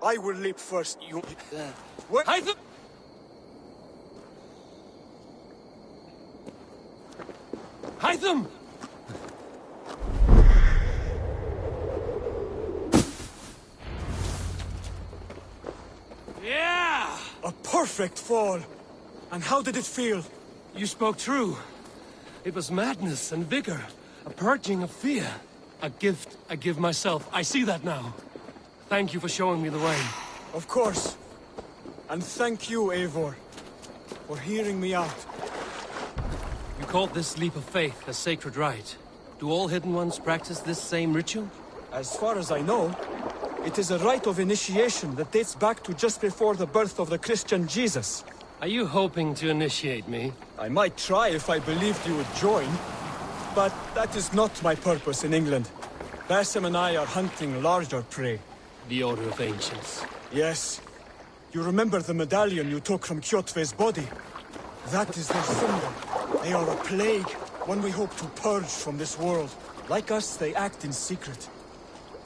I will leap first. What? Hytham! Hytham! Yeah! A perfect fall! And how did it feel? You spoke true. It was madness and vigor, a purging of fear. A gift I give myself. I see that now. Thank you for showing me the way. Of course. And thank you, Eivor, for hearing me out. You called this leap of faith a sacred rite. Do all Hidden Ones practice this same ritual? As far as I know, it is a rite of initiation that dates back to just before the birth of the Christian Jesus. Are you hoping to initiate me? I might try if I believed you would join, but that is not my purpose in England. Basim and I are hunting larger prey. The Order of Ancients. Yes. You remember the medallion you took from Kjotve's body? That is their symbol. They are a plague, one we hope to purge from this world. Like us, they act in secret.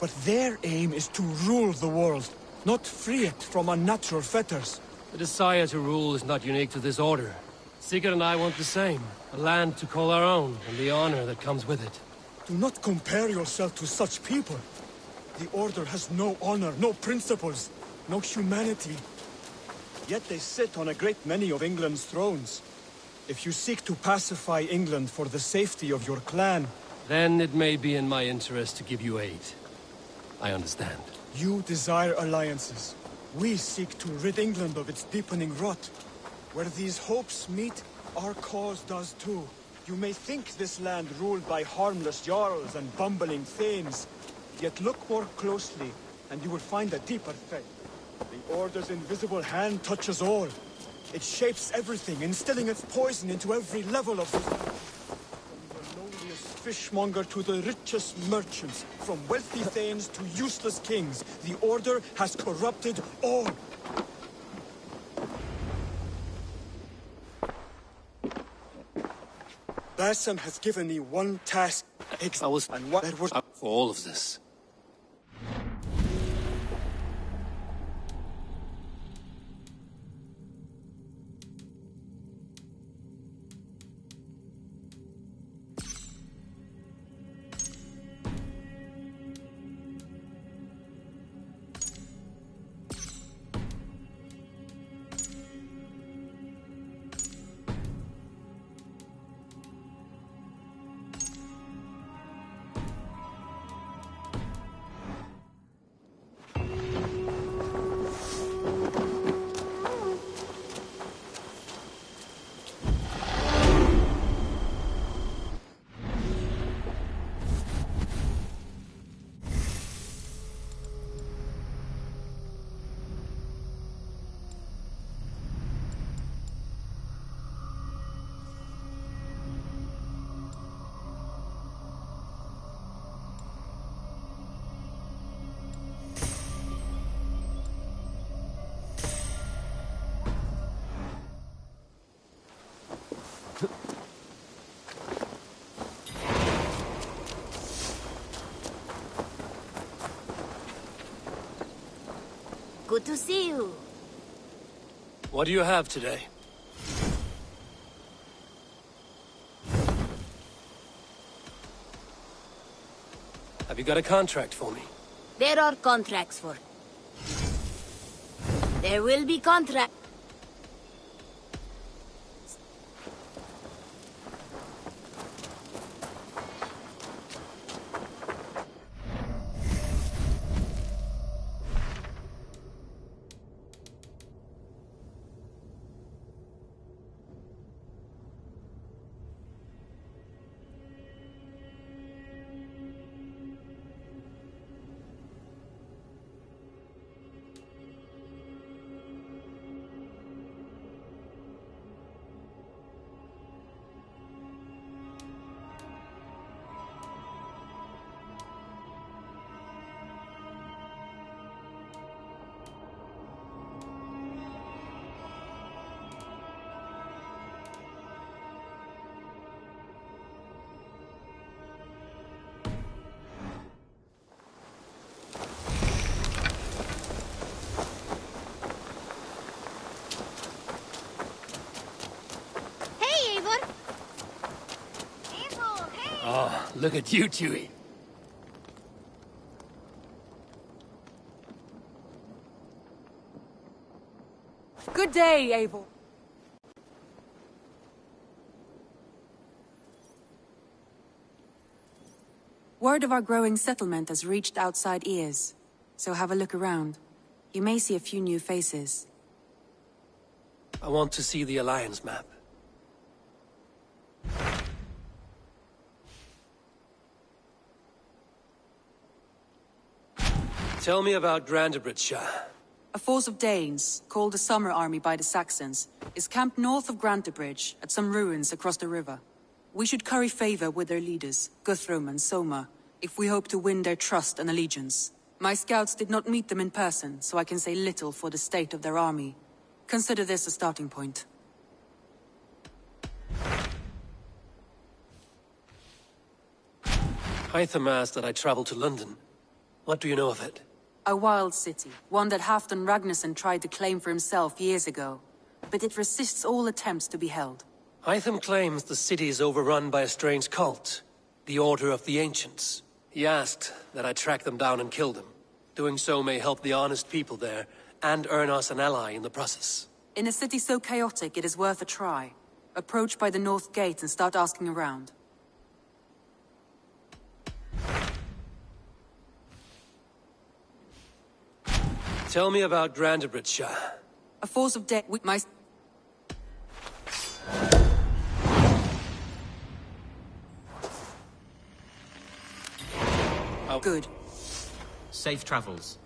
But their aim is to rule the world, not free it from unnatural fetters. The desire to rule is not unique to this order. Sigurd and I want the same. A land to call our own, and the honor that comes with it. Do not compare yourself to such people. The Order has no honor, no principles, no humanity. Yet they sit on a great many of England's thrones. If you seek to pacify England for the safety of your clan... Then it may be in my interest to give you aid. I understand. You desire alliances. We seek to rid England of its deepening rot. Where these hopes meet, our cause does too. You may think this land ruled by harmless jarls and bumbling thanes. Yet look more closely, and you will find a deeper threat. The Order's invisible hand touches all. It shapes everything, instilling its poison into every level of society. From the lowliest fishmonger to the richest merchants, from wealthy thanes to useless kings, the Order has corrupted all. Basim has given me one task. And what that was up for all of this. Good to see you. What do you have today? Have you got a contract for me? There are contracts for... There will be contracts. Oh, look at you, Chewie. Good day, Abel. Word of our growing settlement has reached outside ears, so have a look around. You may see a few new faces. I want to see the Alliance map. Tell me about Grantebridgeshire. A force of Danes, called the Summer Army by the Saxons, is camped north of Grantebridge at some ruins across the river. We should curry favor with their leaders, Guthrum and Soma, if we hope to win their trust and allegiance. My scouts did not meet them in person, so I can say little for the state of their army. Consider this a starting point. Hytham asked that I travel to London. What do you know of it? A wild city, one that Halfdan Ragnarsson tried to claim for himself years ago. But it resists all attempts to be held. Hytham claims the city is overrun by a strange cult, the Order of the Ancients. He asked that I track them down and kill them. Doing so may help the honest people there, and earn us an ally in the process. In a city so chaotic, it is worth a try. Approach by the North Gate and start asking around. Tell me about Grantebridgeshire. A force of my... Oh. Good. Safe travels.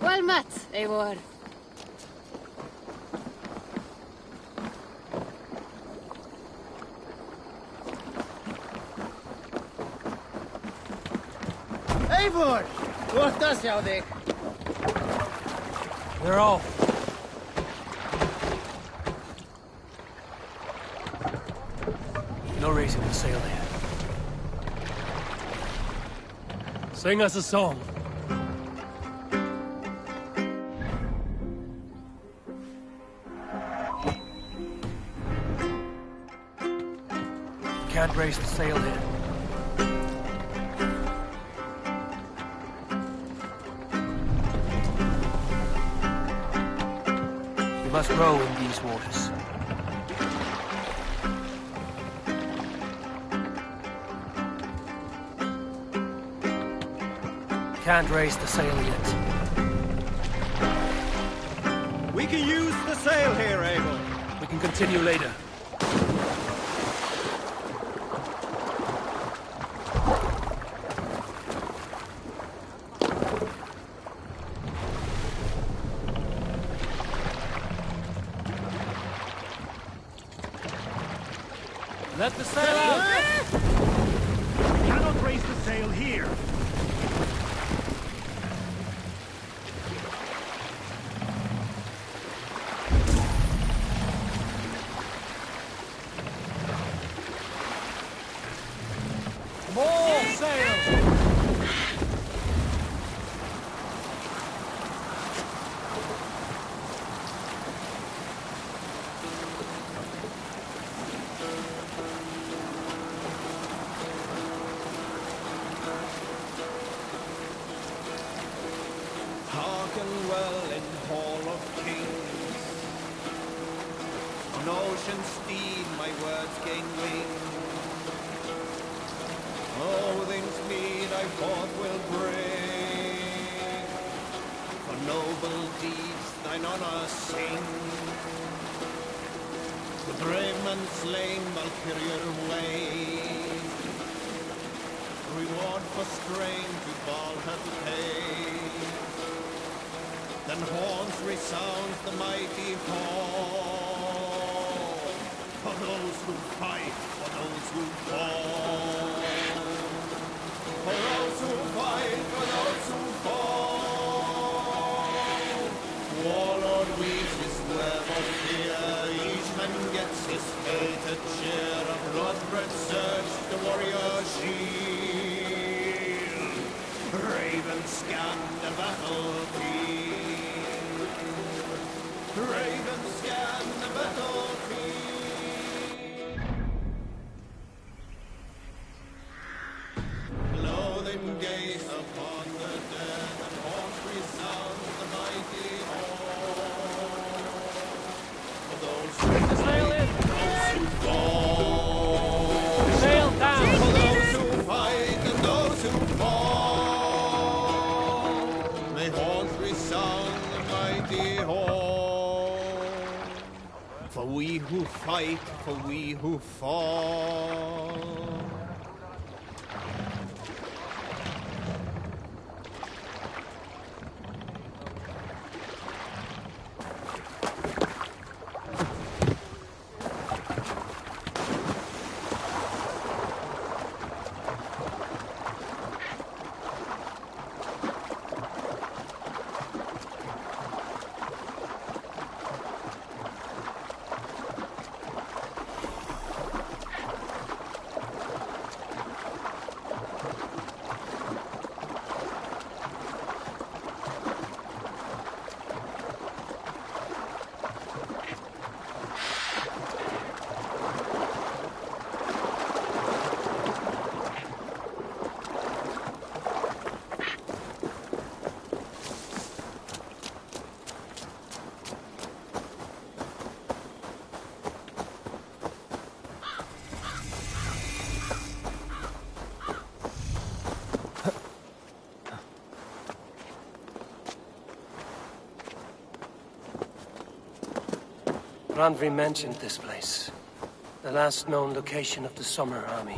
Well met, Eivor. Eivor! What does jou dik? They're all. No reason to sail here. Sing us a song. Can't raise the sail here. We must row in these waters. Can't raise the sail yet. We can use the sail here, Eivor. We can continue later. Let the sail out! Cannot raise the sail here. More sail! Hearken well in Hall of Kings. On ocean steed my words gain wing. Odin's mead I forth will bring. For noble deeds thine honor sing. The brave man slain Valkyrier way. Reward for strain to Valhall pay. Then horns resound the mighty call. For those who fight, for those who fall. For those who fight, for those who fall. Warlord weaves his web of fear. Each man gets his fated share of blood-red surge, the warrior shield. Ravens scan the battlefield. Ravens scan the battlefield. Loathing gaze upon the dead, and horns resound the mighty hall. For those who Sail in! those who fall. Sail down! For those who fight and those who fall. May horns resound the mighty hall. For we who fight, for we who fall. Randvi mentioned this place. The last known location of the Summer Army.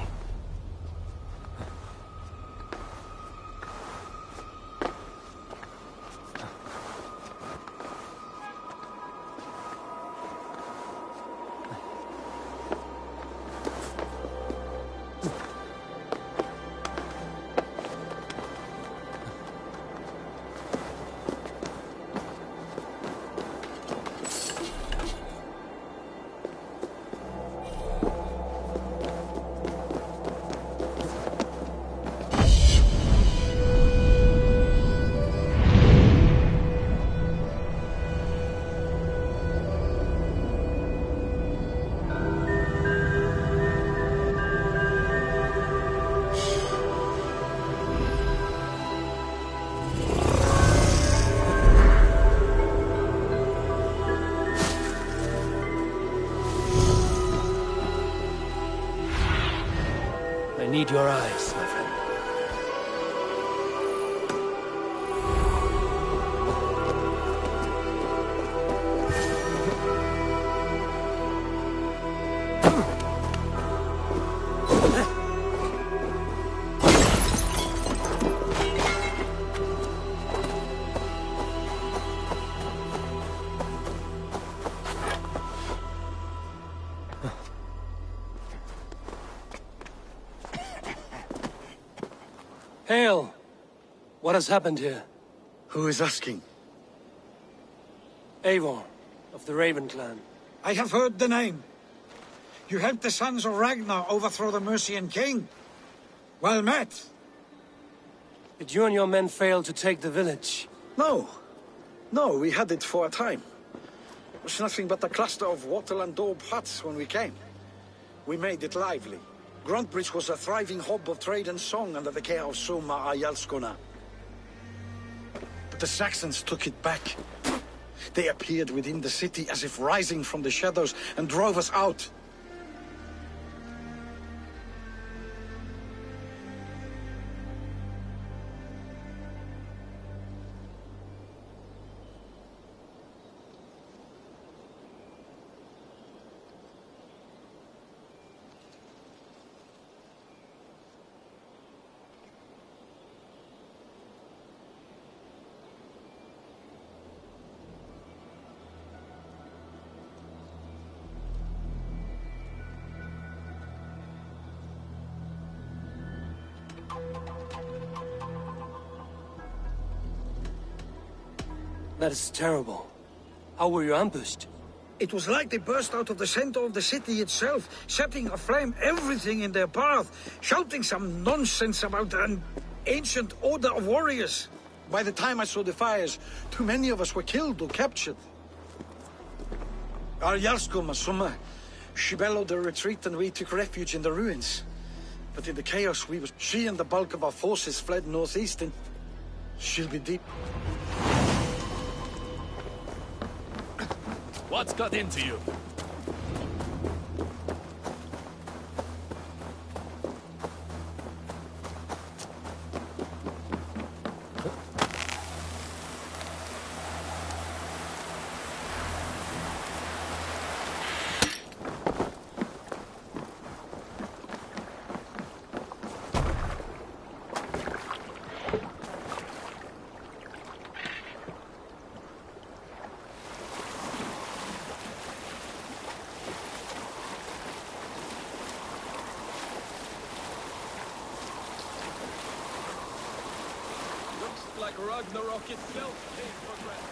need your eyes, my friend. Hail! What has happened here? Who is asking? Eivor, of the Raven clan. I have heard the name. You helped the sons of Ragnar overthrow the Mercian king. Well met. Did you and your men fail to take the village? No. No, we had it for a time. It was nothing but a cluster of wattle and daub huts when we came. We made it lively. Gruntbridge was a thriving hub of trade and song under the care of Soma Ayalskona. But the Saxons took it back. They appeared within the city as if rising from the shadows and drove us out. That is terrible. How were you ambushed? It was like they burst out of the center of the city itself, setting aflame everything in their path, shouting some nonsense about an ancient order of warriors. By the time I saw the fires, too many of us were killed or captured. Our Jarlskoma, Soma, she bellowed a retreat and we took refuge in the ruins. But in the chaos, she and the bulk of our forces fled northeast and she'll be deep. What's got into you? Like Ragnarok itself came for granted.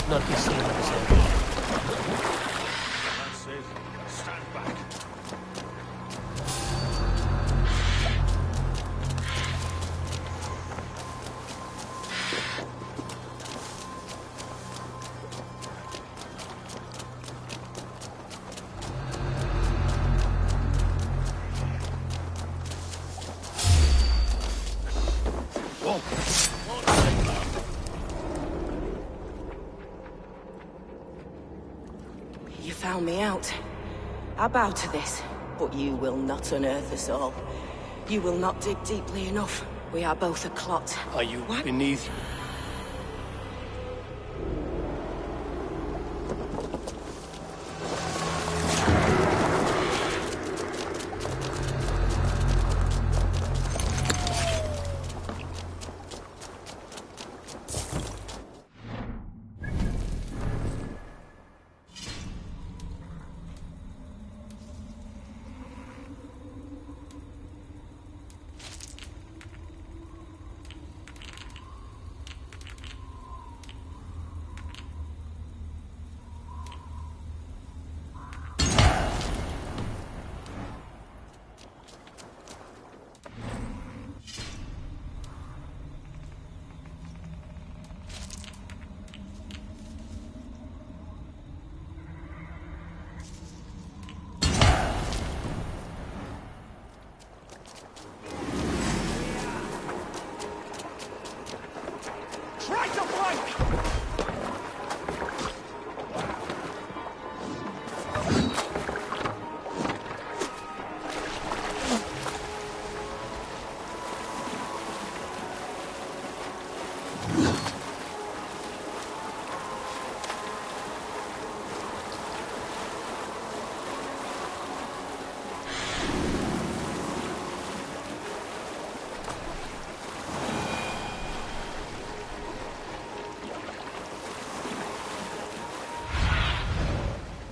Not be seen in this area. That's it. Stand back. You found me out. I bow to this, but you will not unearth us all. You will not dig deeply enough. We are both a clot. Are you What? beneath?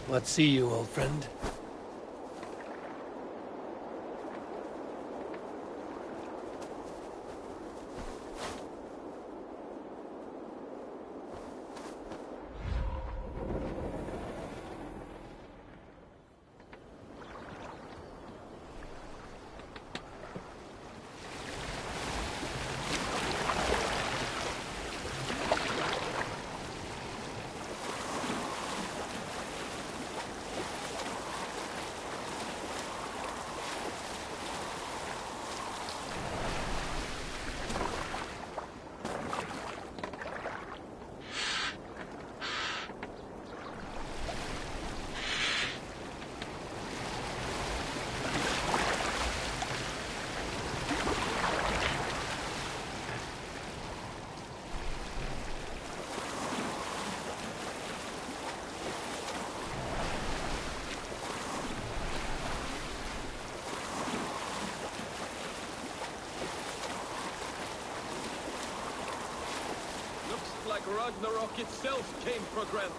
What see you, old friend? Like Ragnarok itself came for granted.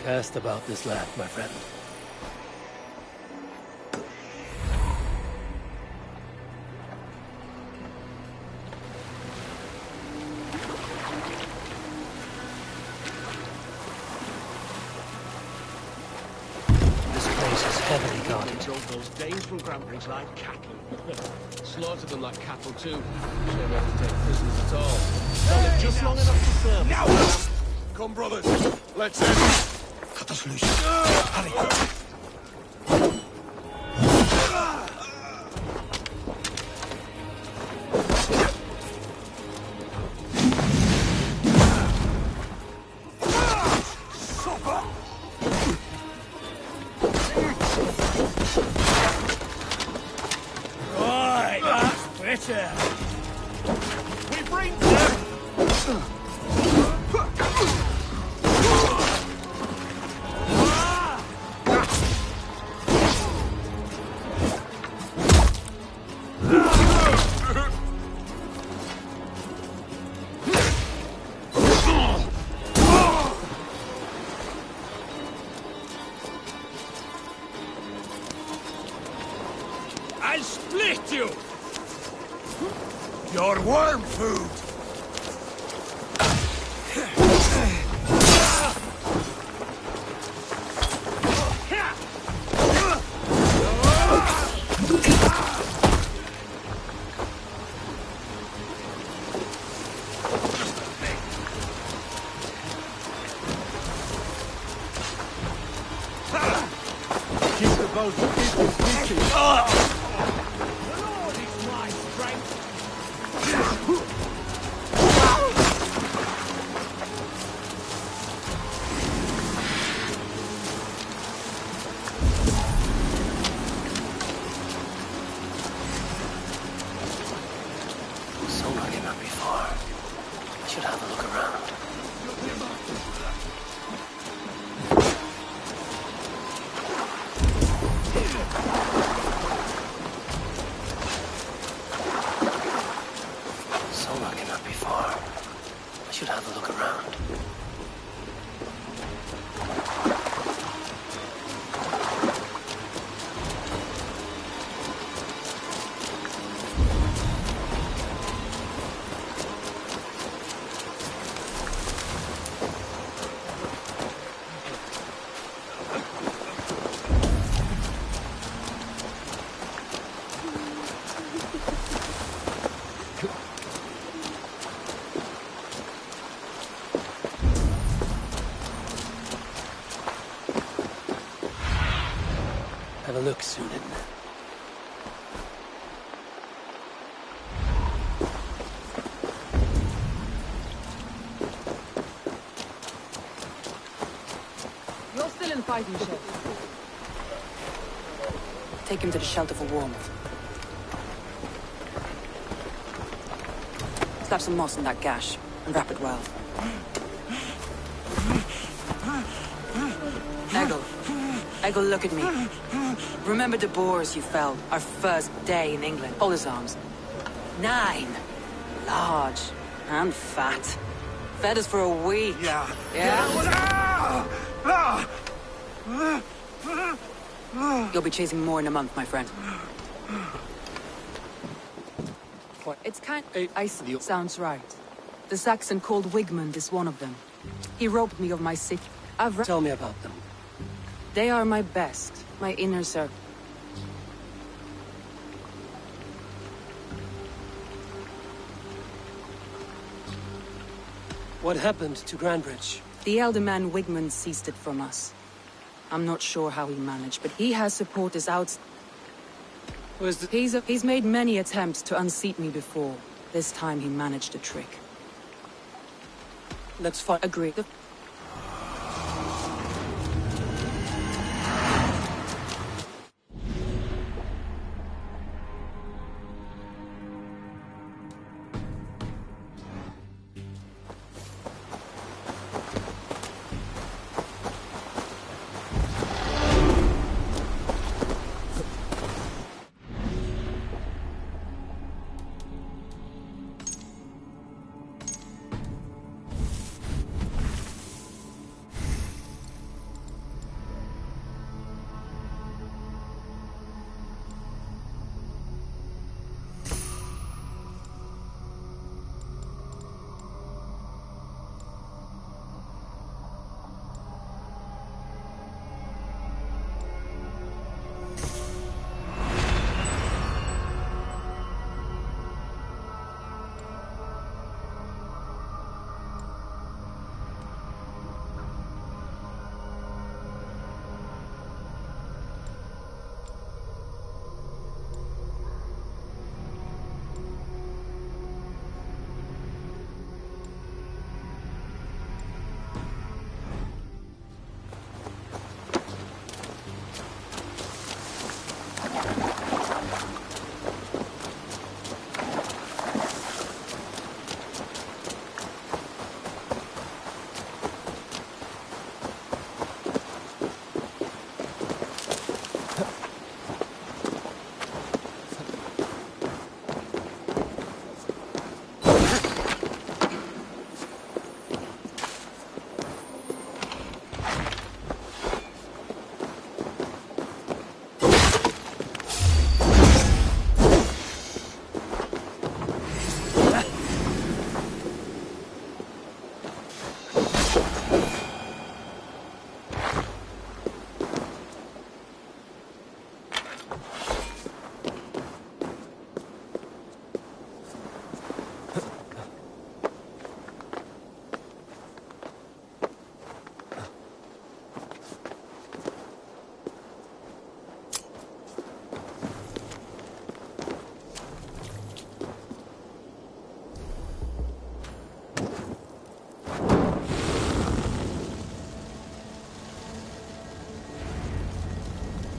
Cast about this land, my friend. Heavily guarded. Drove those Danes from Grand Bridge like cattle. Slaughtered them like cattle too. Shame not to take prisoners at all. Hey, just long enough to serve. Now! Come, brothers. Let's end. Cut us loose. Hurry. We bring them! I'll split you! Your worm food! Keep the boat, keep it. Should have a look around. Soma cannot be far. I should have a look around. Have a look, Sunan. You're still in fighting shape. Take him to the shelter for warmth. Slap some moss in that gash, and wrap it well. Eggle, look at me. Remember the boars you felled, our first day in England? Hold his arms. 9. Large. And fat. Fed us for a week. Yeah. You'll be chasing more in a month, my friend. It's kind of icy. Sounds right. The Saxon called Wigmund is one of them. He robbed me of my city. Tell me about them. They are my best, my inner circle. What happened to Grandbridge? The elder man Wigmund seized it from us. I'm not sure how he managed, but he has supporters out. He's made many attempts to unseat me before. This time he managed a trick. Let's fight. Agree.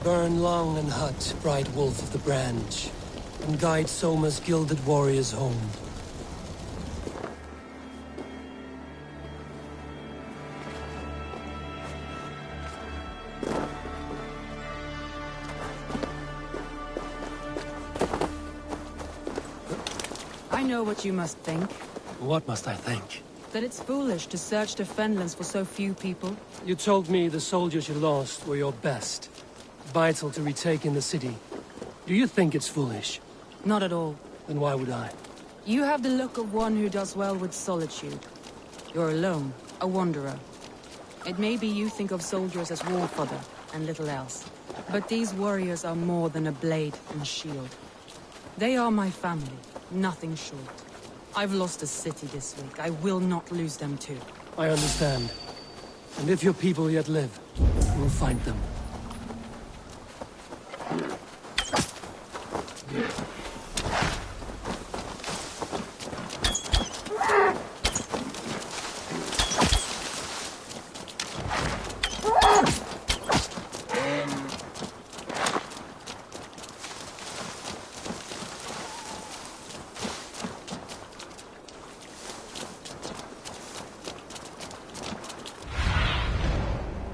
Burn long and hut, bright wolf of the branch, and guide Soma's gilded warriors home. I know what you must think. What must I think? That it's foolish to search the Fenlands for so few people. You told me the soldiers you lost were your best. Vital to retake in the city. Do you think it's foolish? Not at all. Then why would I? You have the look of one who does well with solitude. You're alone, a wanderer. It may be you think of soldiers as war fodder and little else. But these warriors are more than a blade and shield. They are my family, nothing short. I've lost a city this week. I will not lose them too. I understand. And if your people yet live, we'll find them.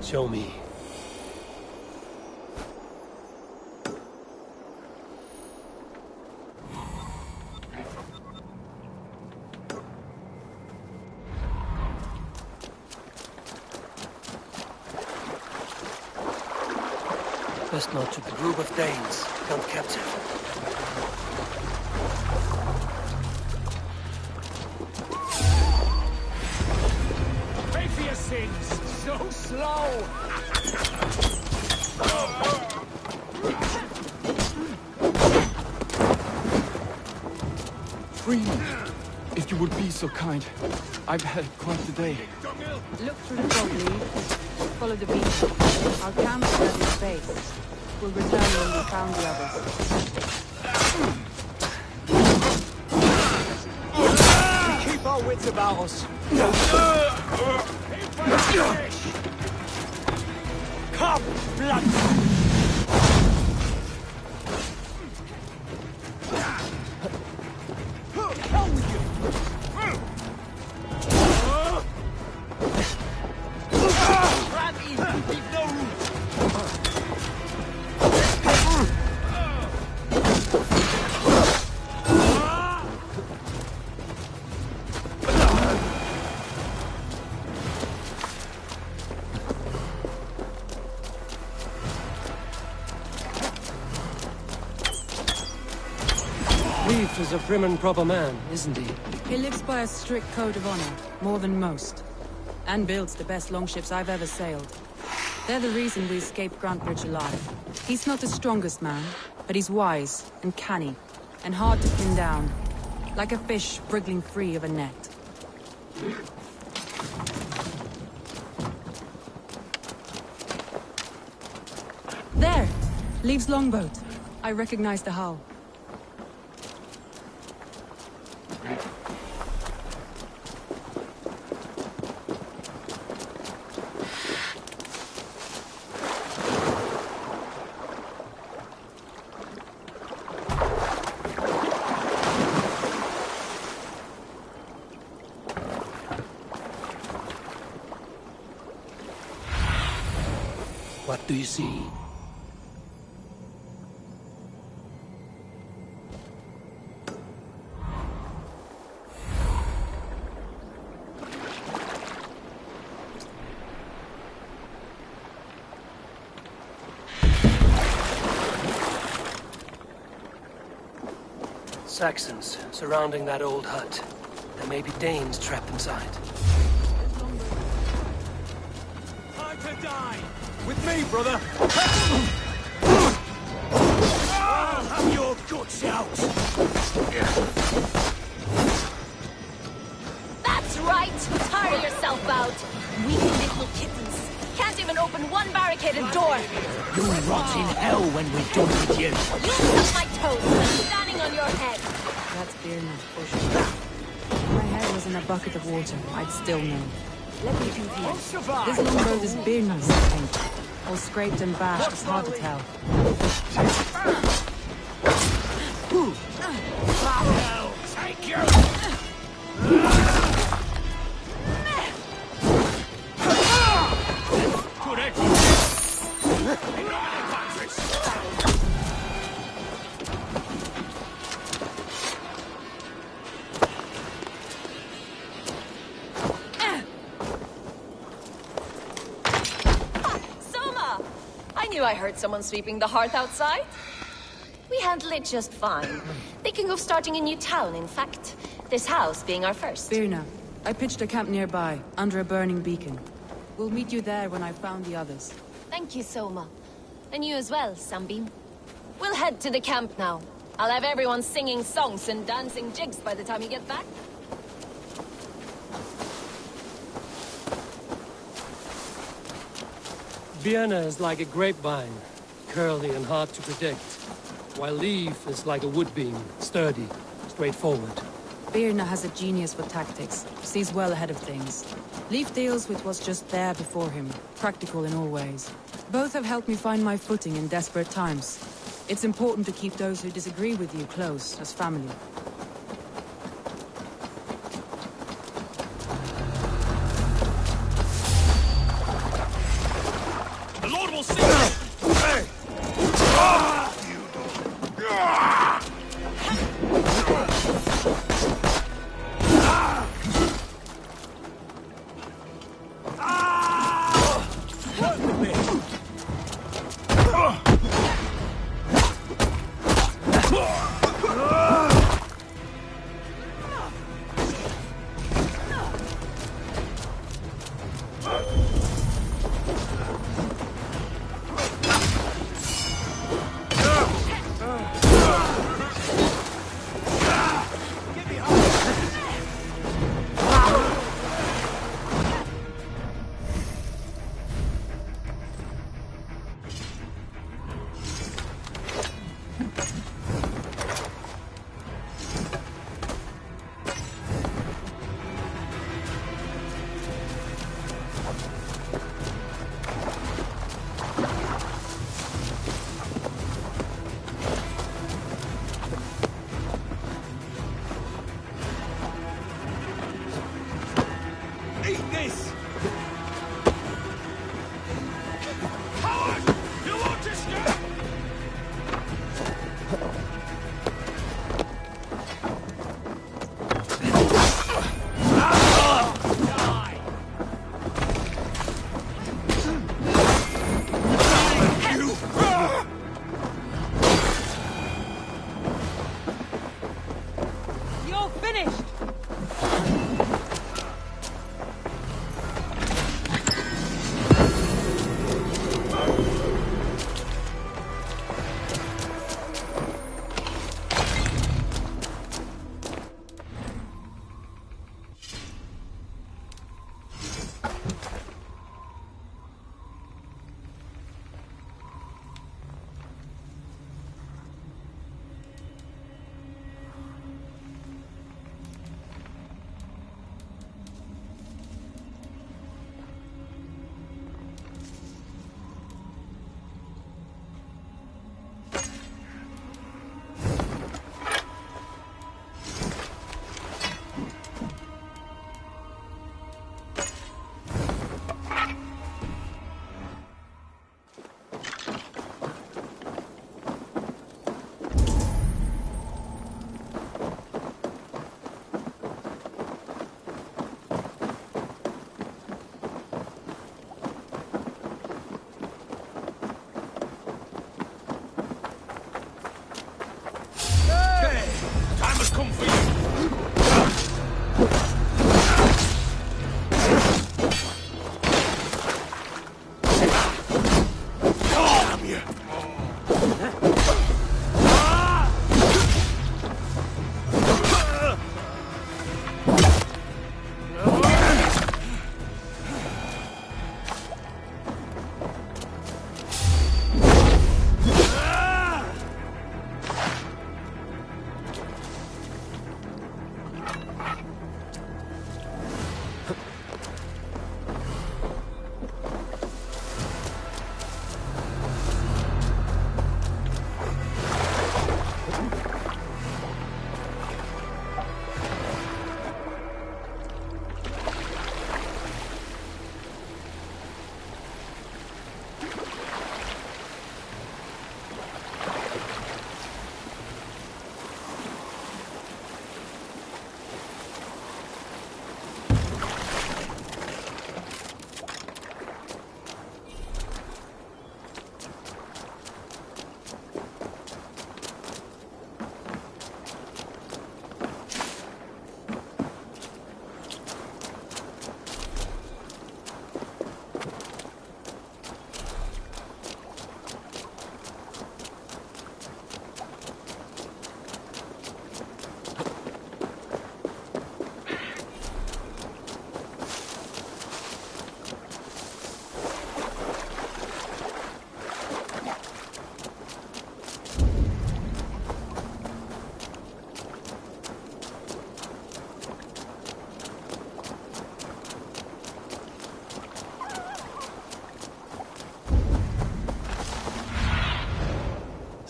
Show me. Best not to the group of Danes held captive. Pay for your sins! So slow! Free me, if you would be so kind. I've had quite the day. Look through the fog, Lee. Follow the beach. Our camp is at its base. We'll return when we found the others. We keep our wits about us. Come, blood! Leif is a prim and proper man, isn't he? He lives by a strict code of honor, more than most. And builds the best longships I've ever sailed. They're the reason we escaped Grantebridge alive. He's not the strongest man, but he's wise and canny, and hard to pin down. Like a fish wriggling free of a net. There! Leif's longboat. I recognize the hull. What do you see? Saxons surrounding that old hut. There may be Danes trapped inside. Time to die! With me, brother! I'll have your guts out! That's right! Tire yourself out! Weak little kittens. Can't even open one barricaded door! You'll rot in hell when we're done with you. You suck my toes, and I'm standing on your head! That's Birna, for sure. If my head was in a bucket of water, I'd still know. Let me confuse. This longboat is Birna's, I think. All scraped and bashed, it's hard to tell. Take you! Good Soma! I knew I heard someone sweeping the hearth outside. We handled it just fine. Thinking of starting a new town, in fact. This house being our first. Birna, I pitched a camp nearby, under a burning beacon. We'll meet you there when I've found the others. Thank you, Soma. And you as well, Sunbeam. We'll head to the camp now. I'll have everyone singing songs and dancing jigs by the time you get back. Vienna is like a grapevine, curly and hard to predict, while Leif is like a wood beam, sturdy, straightforward. Birna has a genius for tactics, sees well ahead of things. Leif deals with what's just there before him, practical in all ways. Both have helped me find my footing in desperate times. It's important to keep those who disagree with you close, as family. this! Coward! You won't escape! You're finished! Time has come for you! Damn you!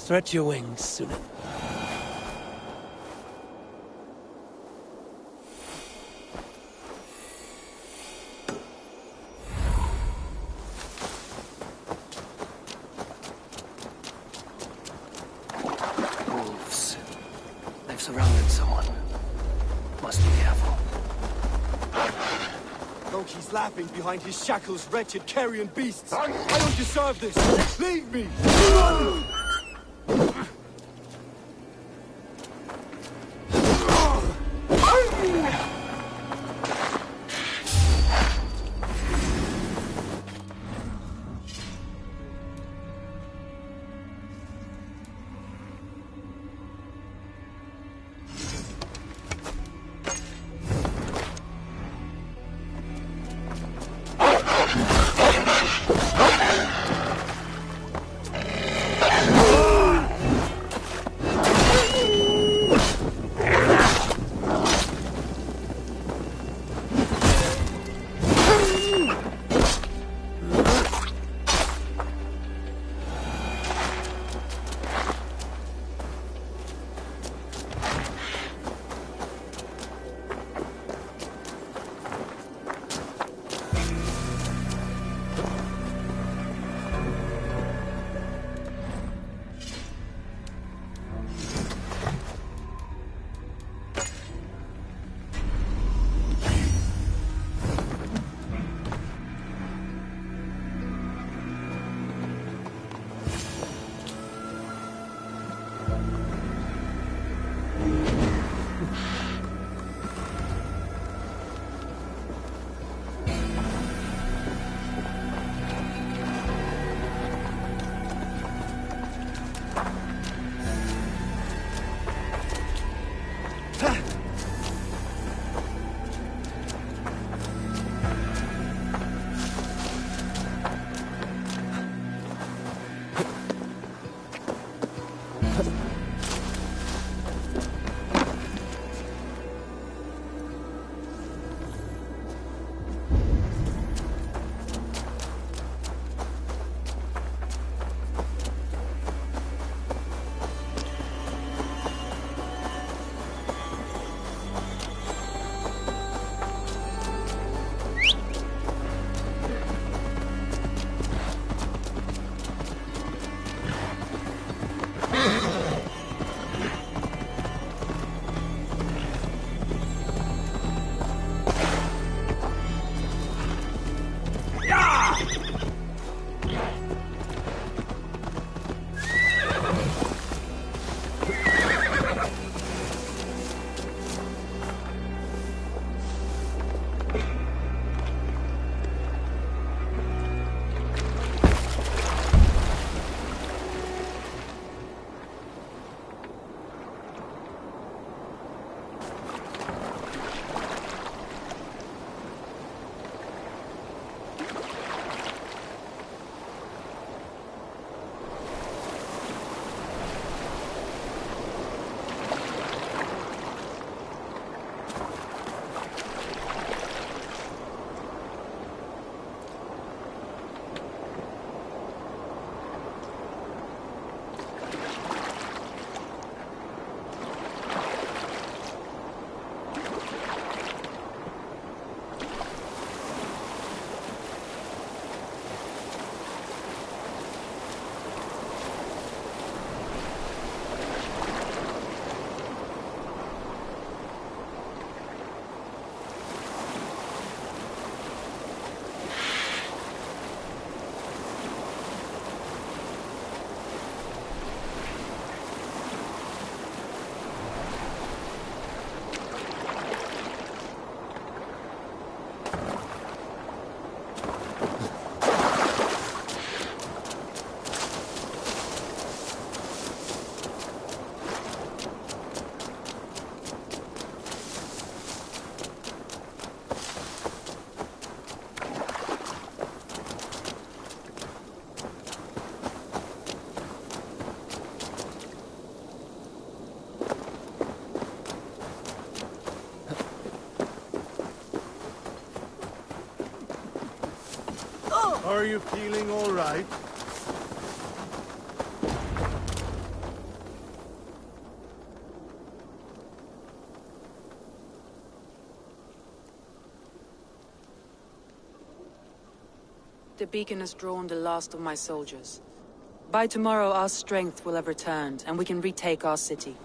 Stretch your wings, Sunan. Wolves. They've surrounded someone. Must be careful. Though he's laughing behind his shackles, wretched carrion beasts. I don't deserve this. Leave me. Are you feeling all right? The beacon has drawn the last of my soldiers. By tomorrow our strength will have returned, and we can retake our city.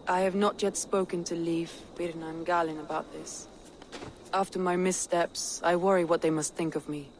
I have not yet spoken to Leif, Birna and Galin about this. After my missteps, I worry what they must think of me.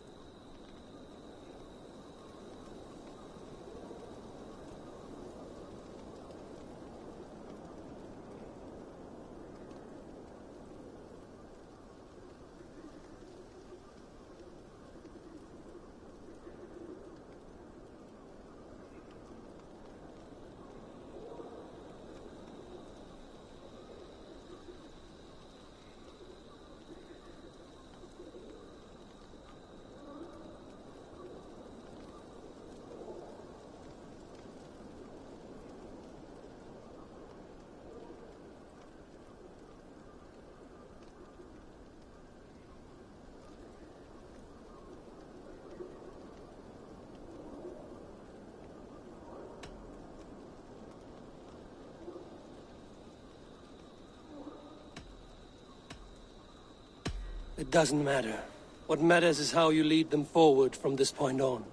It doesn't matter. What matters is how you lead them forward from this point on.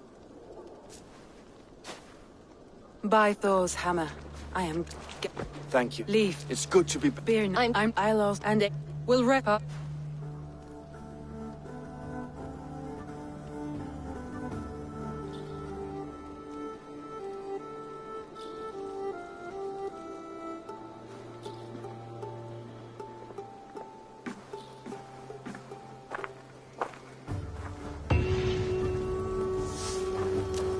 By Thor's hammer, I am... Thank you. Leif. It's good to be... Birna, I lost, and it will wrap up.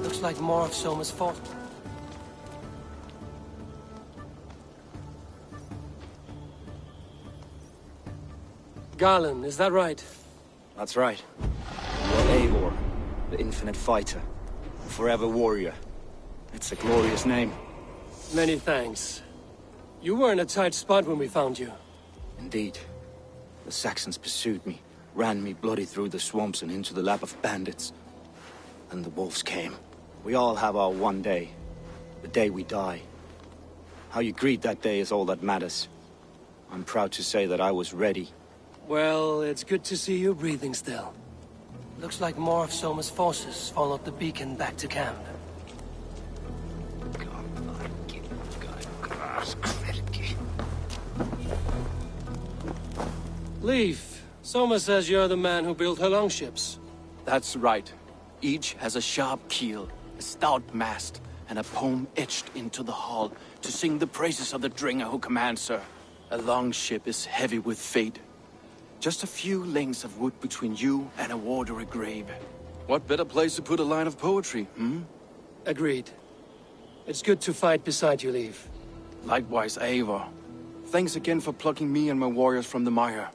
Looks like more of Soma's fault. Garland, is that right? That's right. You're Eivor, the infinite fighter. Forever warrior. It's a glorious name. Many thanks. You were in a tight spot when we found you. Indeed. The Saxons pursued me, ran me bloody through the swamps and into the lap of bandits. And the wolves came. We all have our one day. The day we die. How you greet that day is all that matters. I'm proud to say that I was ready. Well, it's good to see you breathing still. Looks like more of Soma's forces followed the beacon back to camp. Leif, Soma says you're the man who built her longships. That's right. Each has a sharp keel, a stout mast, and a poem etched into the hull to sing the praises of the Dringer who commands her. A longship is heavy with fate. Just a few lengths of wood between you and a watery grave. What better place to put a line of poetry, hmm? Agreed. It's good to fight beside you, Leif. Likewise, Eivor. Thanks again for plucking me and my warriors from the mire.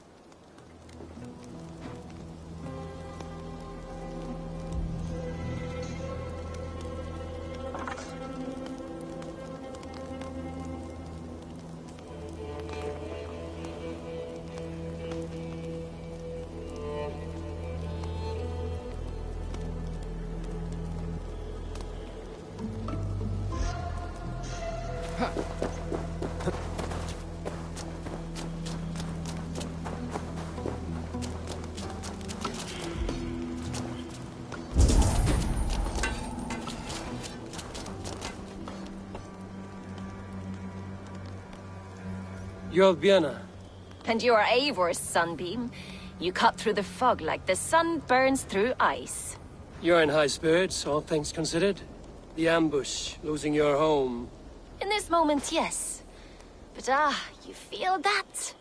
You're Birna. And you are Eivor's sunbeam. You cut through the fog like the sun burns through ice. You're in high spirits, all things considered. The ambush, losing your home. In this moment, yes. But you feel that?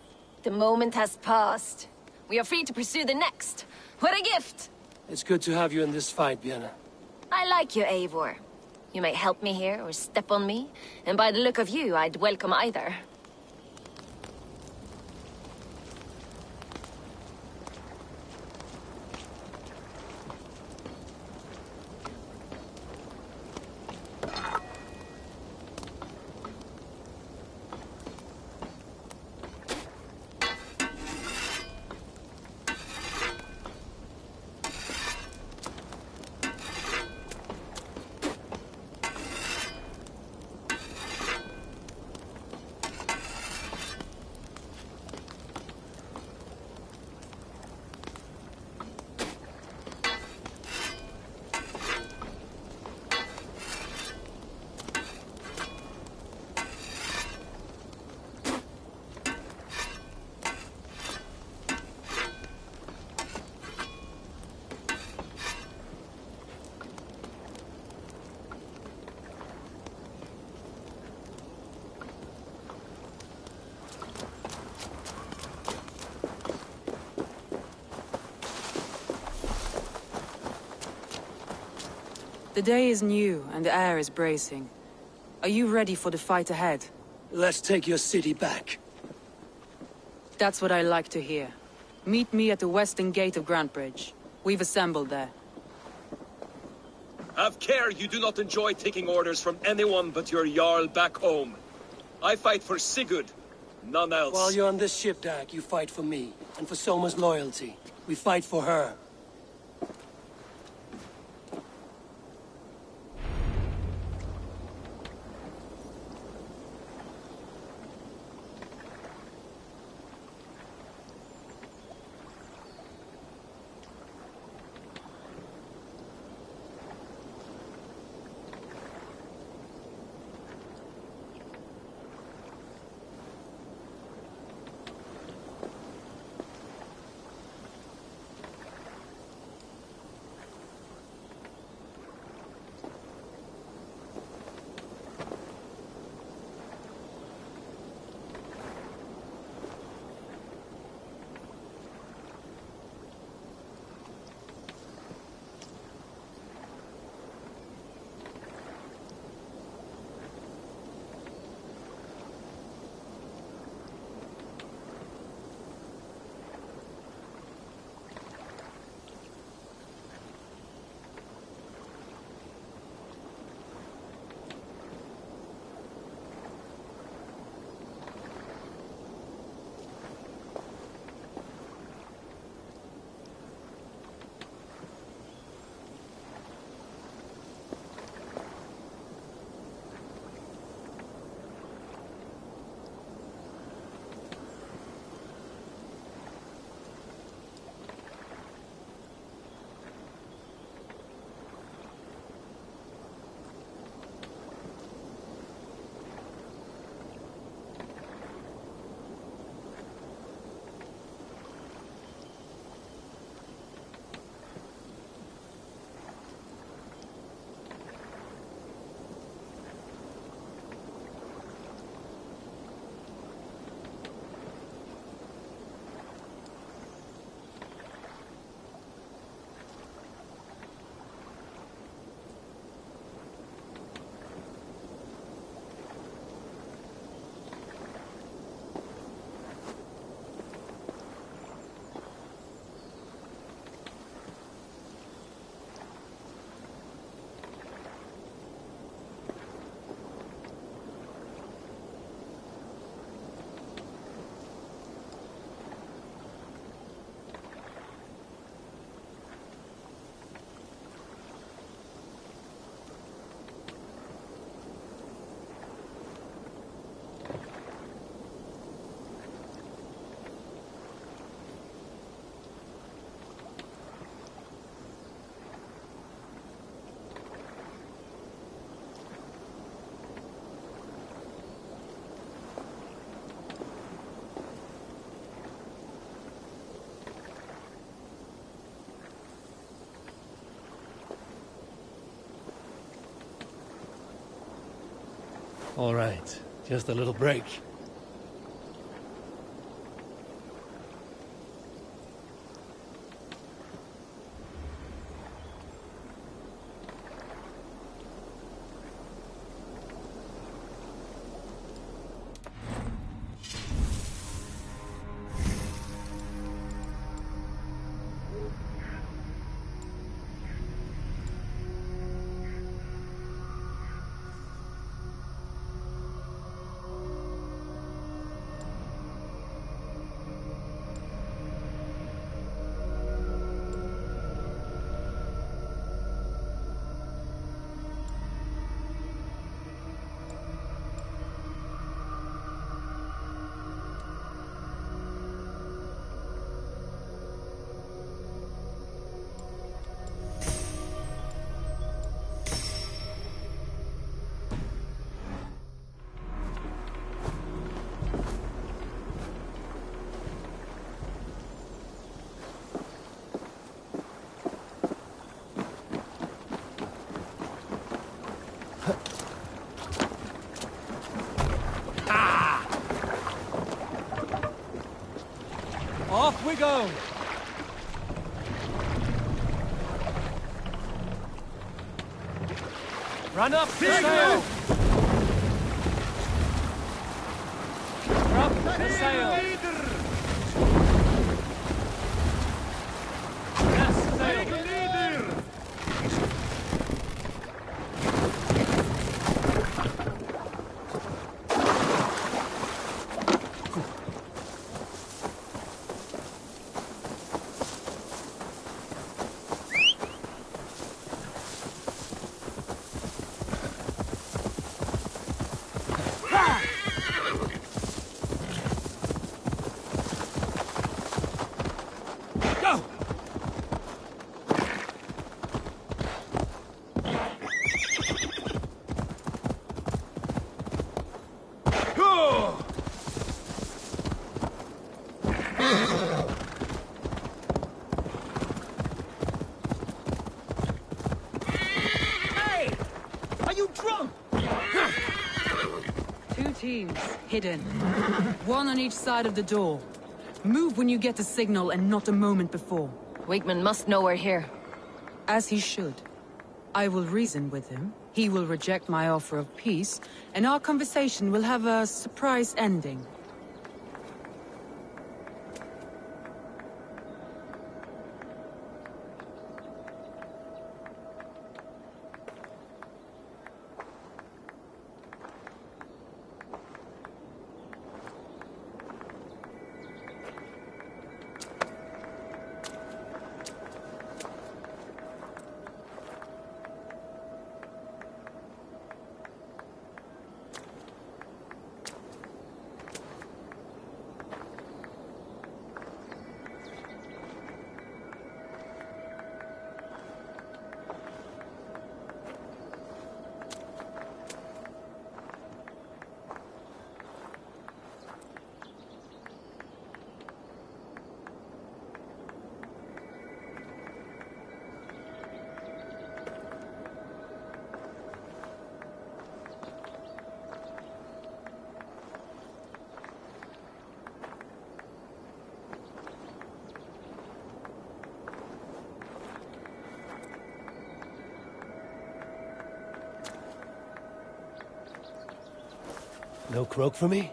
The moment has passed. We are free to pursue the next. What a gift! It's good to have you in this fight, Birna. I like you, Eivor. You may help me here or step on me, and by the look of you, I'd welcome either. The day is new, and the air is bracing. Are you ready for the fight ahead? Let's take your city back. That's what I like to hear. Meet me at the western gate of Grantebridge. We've assembled there. Have care you do not enjoy taking orders from anyone but your Jarl back home. I fight for Sigurd, none else. While you're on this ship, Dak, you fight for me, and for Soma's loyalty. We fight for her. All right, just a little break. Off we go! Run up the sail! Drop the sail! Yes, sail! Two teams, hidden. One on each side of the door. Move when you get the signal and not a moment before. Wakeman must know we're here. As he should. I will reason with him. He will reject my offer of peace, and our conversation will have a surprise ending. No croak for me?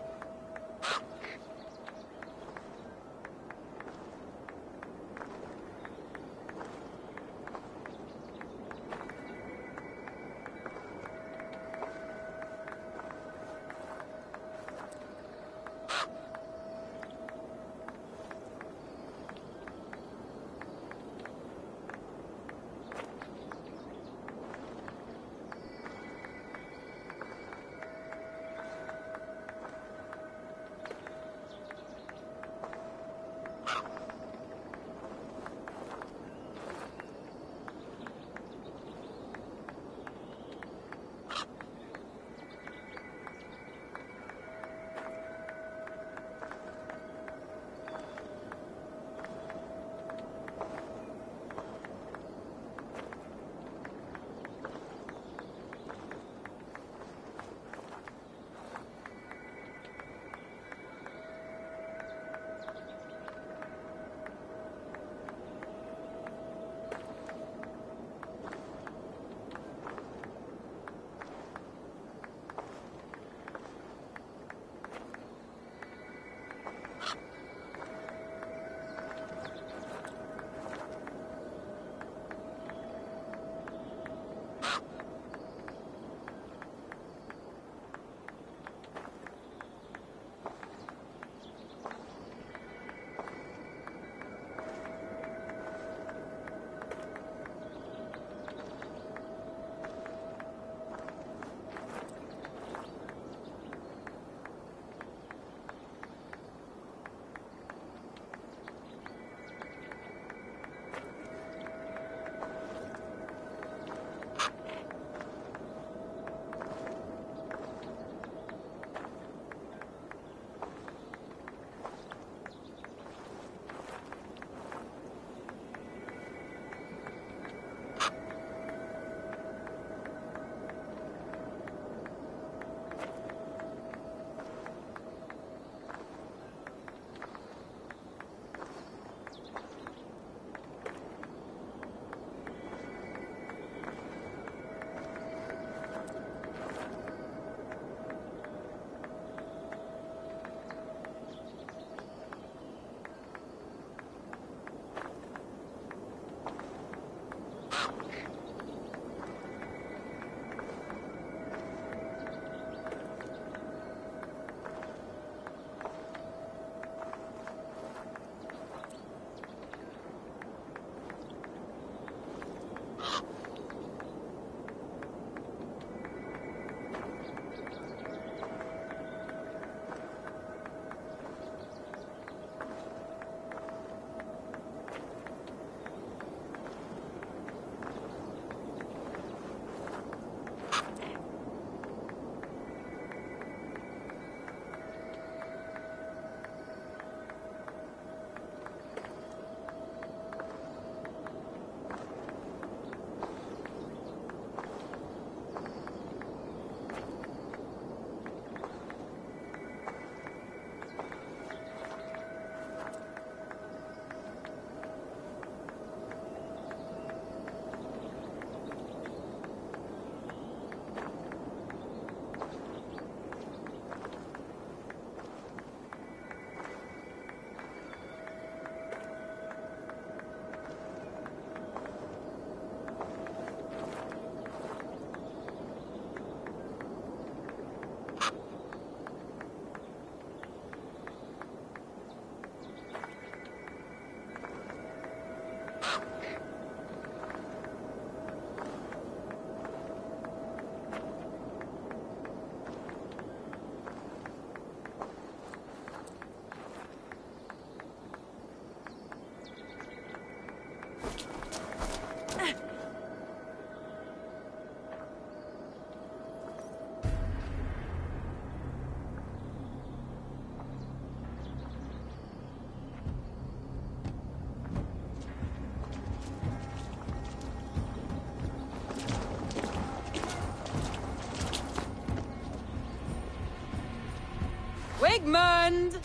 Wigmund!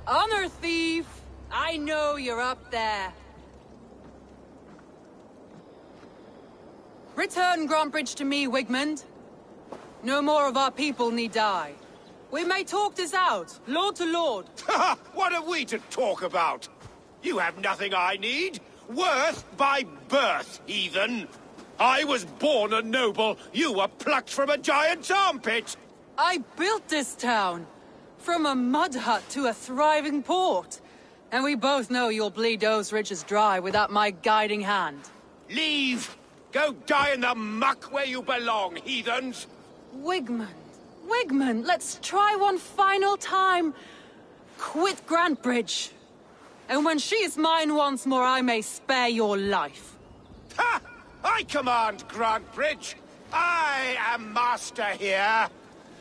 Honor thief! I know you're up there. Return Grantbridge to me, Wigmund. No more of our people need die. We may talk this out, lord to lord. What have we to talk about? You have nothing I need. Worth by birth, heathen. I was born a noble. You were plucked from a giant's armpit. I built this town. From a mud hut to a thriving port. And we both know you'll bleed those riches dry without my guiding hand. Leave! Go die in the muck where you belong, heathens! Wigmund, let's try one final time. Quit Grantbridge. And when she is mine once more, I may spare your life. Ha! I command Grantbridge. I am master here.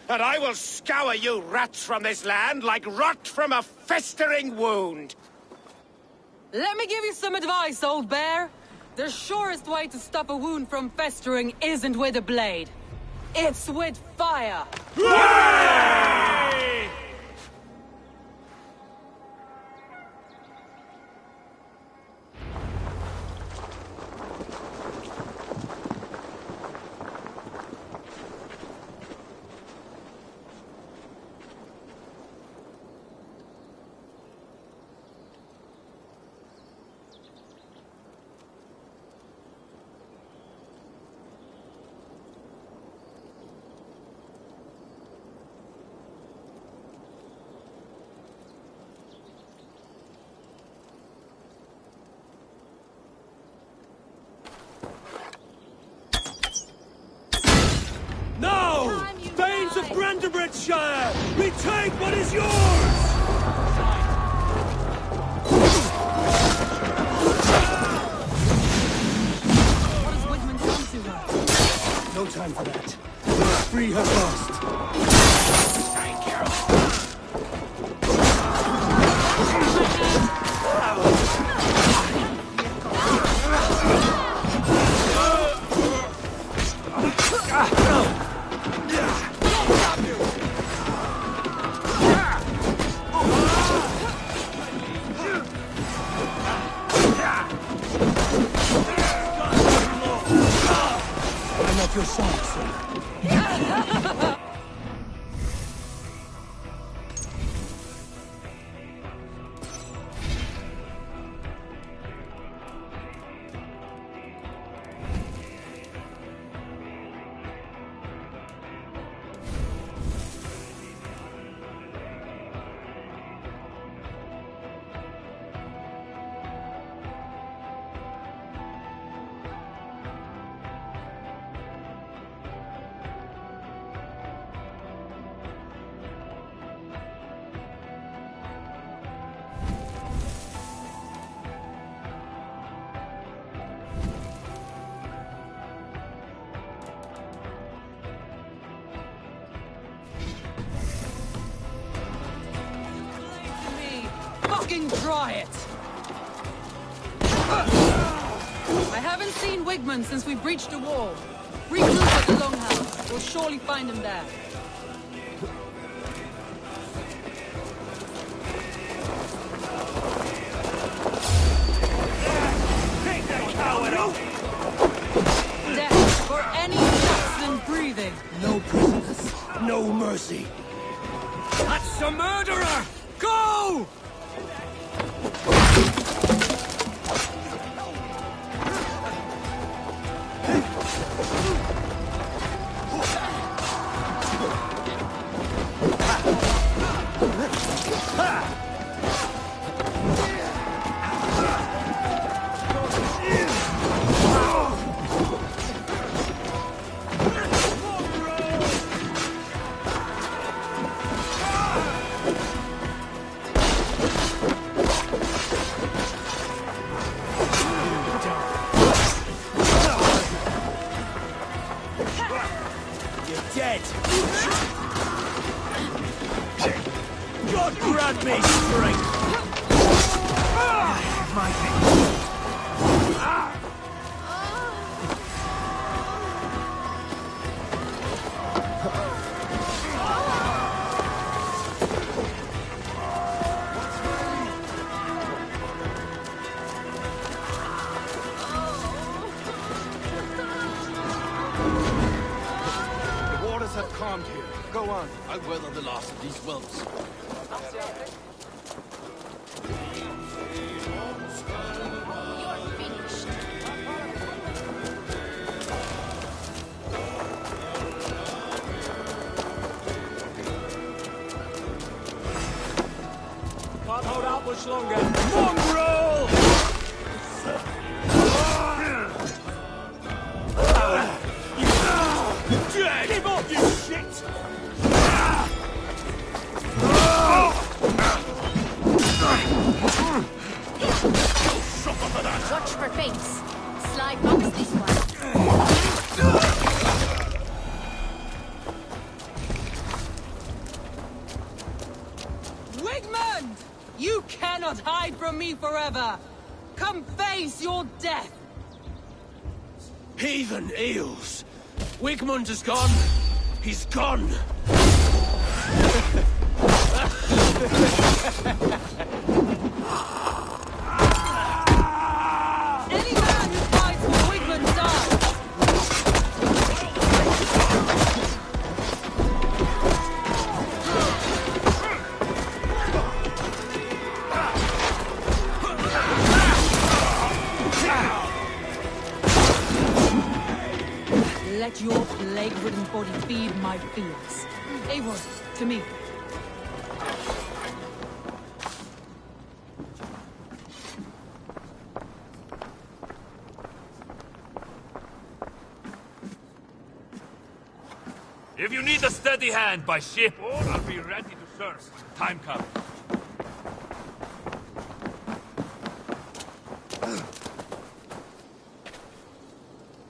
And I will scour you rats from this land like rot from a festering wound. Let me give you some advice, old bear. The surest way to stop a wound from festering isn't with a blade. It's with fire. Hooray! No! Thanes of Brandenburgshire! Retake what is yours! What does Wigmund come to her? No time for that. Free her first. I'm not your son, sir. Fucking try it! I haven't seen Wigmund since we breached the wall. Regroup at the Longhouse. We'll surely find him there. Take that coward out! Death for any Saxon breathing. No prisoners, no mercy. That's a murderer! Go! welcomed here. Go on. I weather the loss of these whelps. Can't hold out much longer. Mongrel! Give up, you shit! Watch for feints. Sly fox this one. Wigmund! You cannot hide from me forever! Come face your death! Heathen eels! Wigmund is gone! He's gone! Any man who fights for Wigmund dies! Let your plague-ridden body feed my fields. Eivor, to me. If you need a steady hand by ship, I'll be ready to serve when time comes.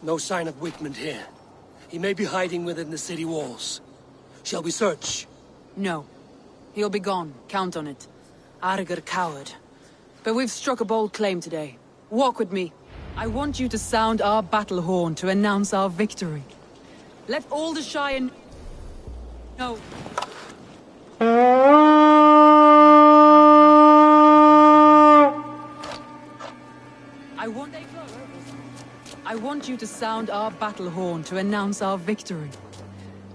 No sign of Wigmund here. He may be hiding within the city walls. Shall we search? No. He'll be gone. Count on it. Arger coward. But we've struck a bold claim today. Walk with me. I want you to sound our battle horn to announce our victory. Let all the Shire know. I want you to sound our battle horn to announce our victory.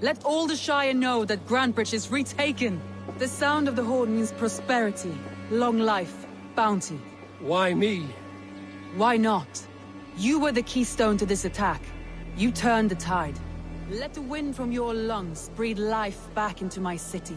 Let all the Shire know that Grantebridge is retaken. The sound of the horn means prosperity, long life, bounty. Why me? Why not? You were the keystone to this attack. You turned the tide. Let the wind from your lungs breathe life back into my city.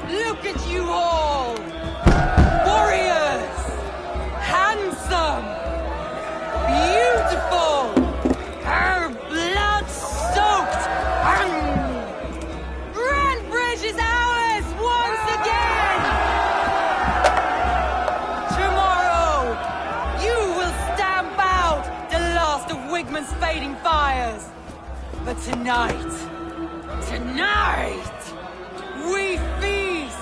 Look at you all! Warriors! Handsome! Beautiful! Her blood-soaked! Grantebridge is ours once again! Tomorrow, you will stamp out the last of Wigmund's fading fires. But tonight, we feast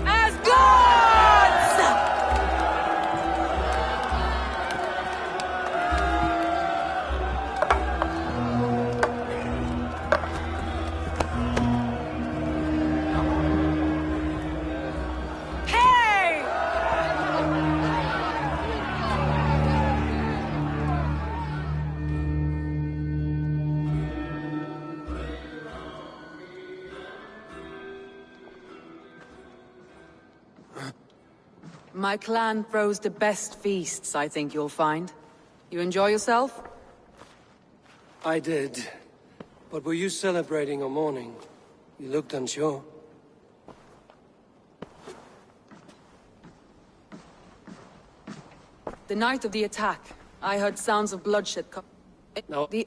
as gods! Hey! My clan throws the best feasts, I think you'll find. You enjoy yourself? I did. But were you celebrating or mourning? You looked unsure. The night of the attack, I heard sounds of bloodshed No. The...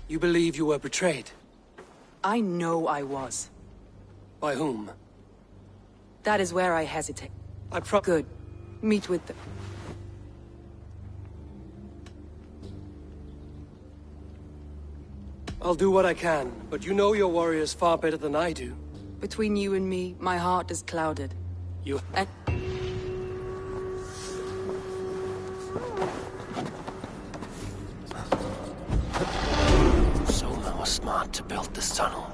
You believe you were betrayed? I know I was. By whom? That is where I hesitate. Good. Meet with them. I'll do what I can, but you know your warriors far better than I do. Between you and me, my heart is clouded. You... Soma was smart to build this tunnel.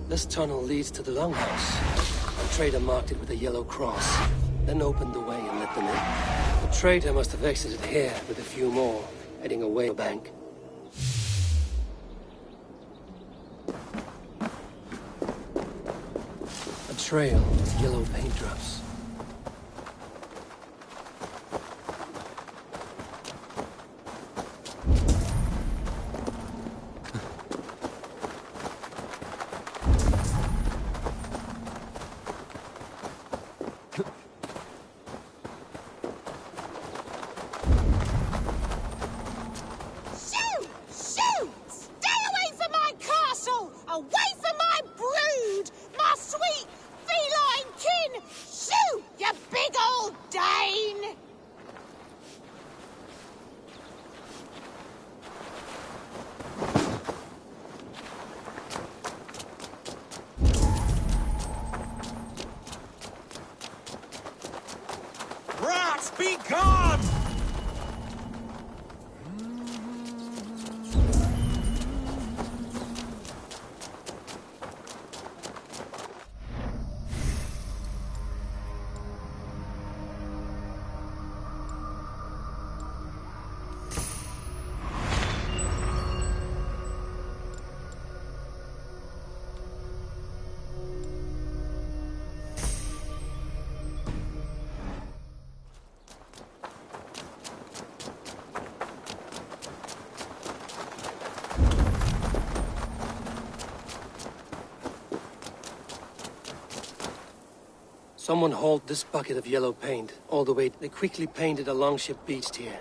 This tunnel leads to the longhouse. A trader marked it with a yellow cross, then opened the way and let them in. The trader must have exited here with a few more, heading away the bank. A trail with yellow paint drops. Be gone! Someone hauled this bucket of yellow paint all the way. They quickly painted a longship beached here.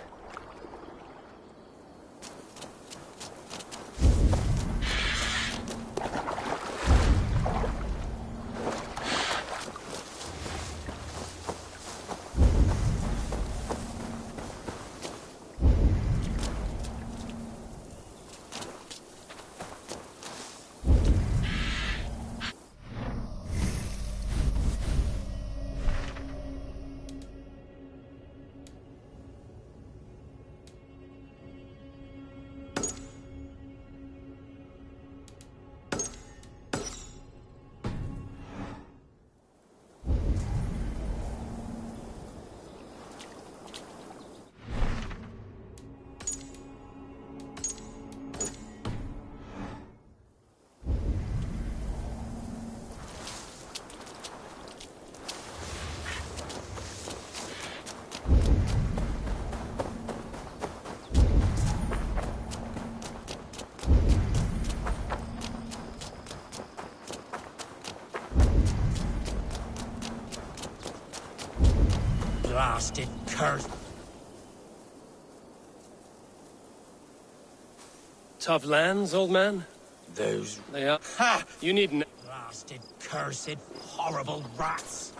Blasted curse. Tough lands, old man? Those... They are... Ha! You needn't... Blasted, cursed, horrible rats.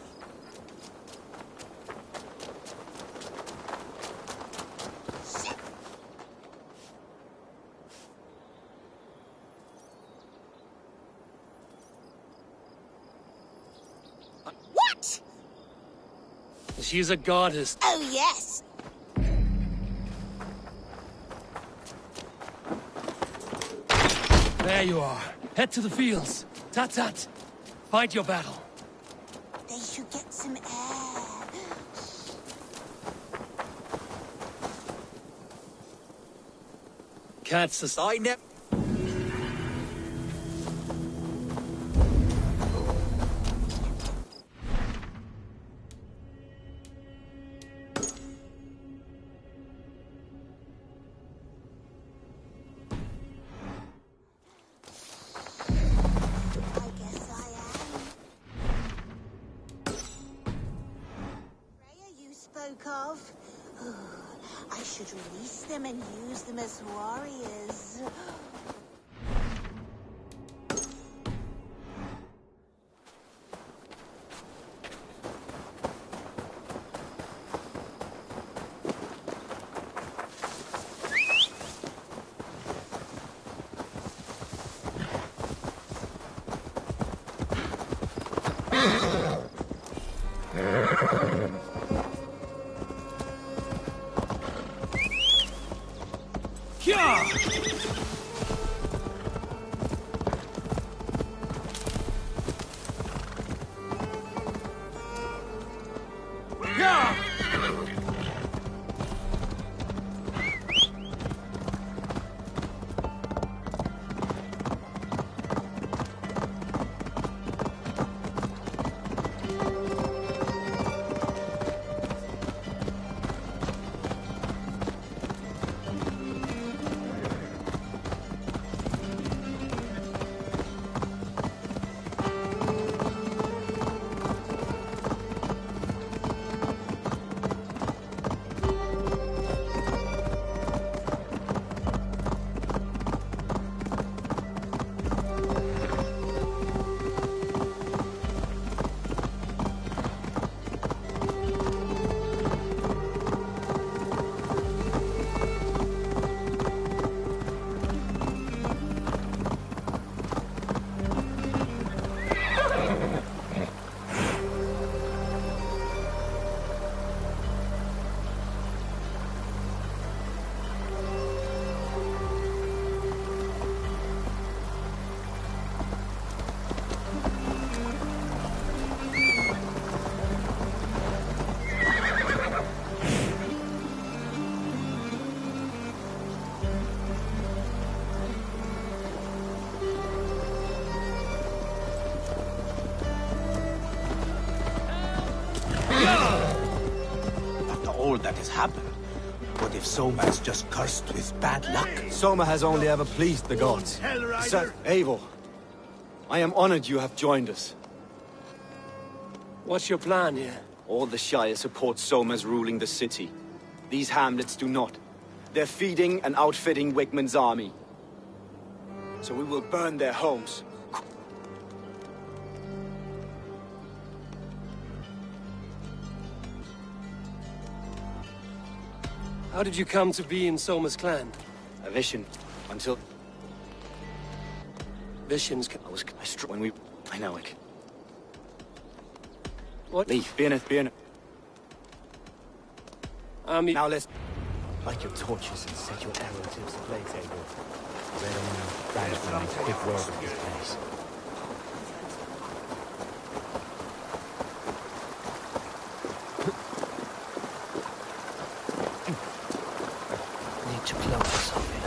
What? She's a goddess. Oh, yes. There you are. Head to the fields. Tat-tat! Fight your battle. They should get some air. Cats aside. Of. I should release them and use them as warriors. That has happened. What if Soma is just cursed with bad luck? Soma has only ever pleased the gods. Sir Eivor, I am honored you have joined us. What's your plan here? All the Shire support Soma's ruling the city. These hamlets do not. They're feeding and outfitting Wigmund's army. So we will burn their homes. How did you come to be in Soma's clan? A vision, until... Visions... I know it. What? Leave, Byrne. Now let's... Light your torches and set your arrow tips ablaze, Eivor. Red only Brandsman makes quick work of this place. To close something.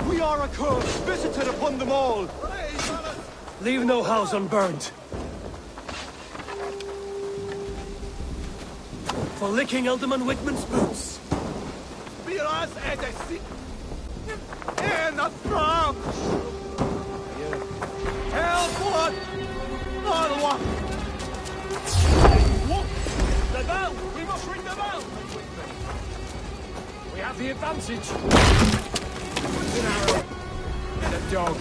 We are a curse visited upon them all! Leave no house unburned. For licking Alderman Wigmund's boots. Miras edesi. En fram. Help what? Not what? The bell! We must ring the bell! We have the advantage. An arrow and a dog.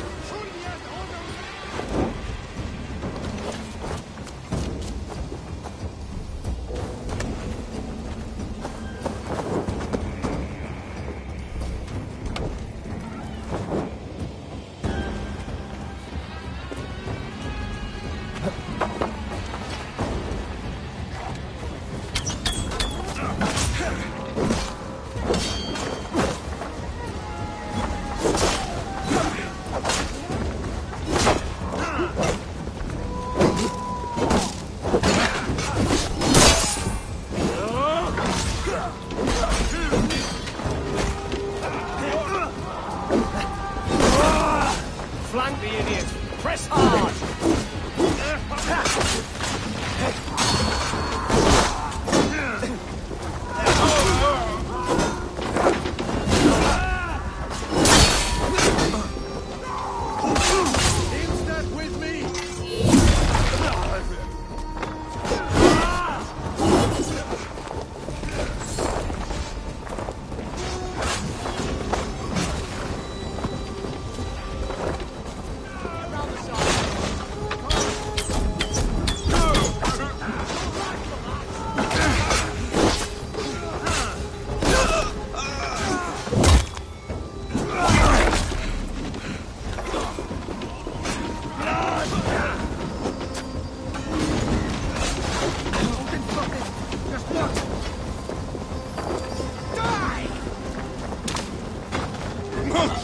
Press hard!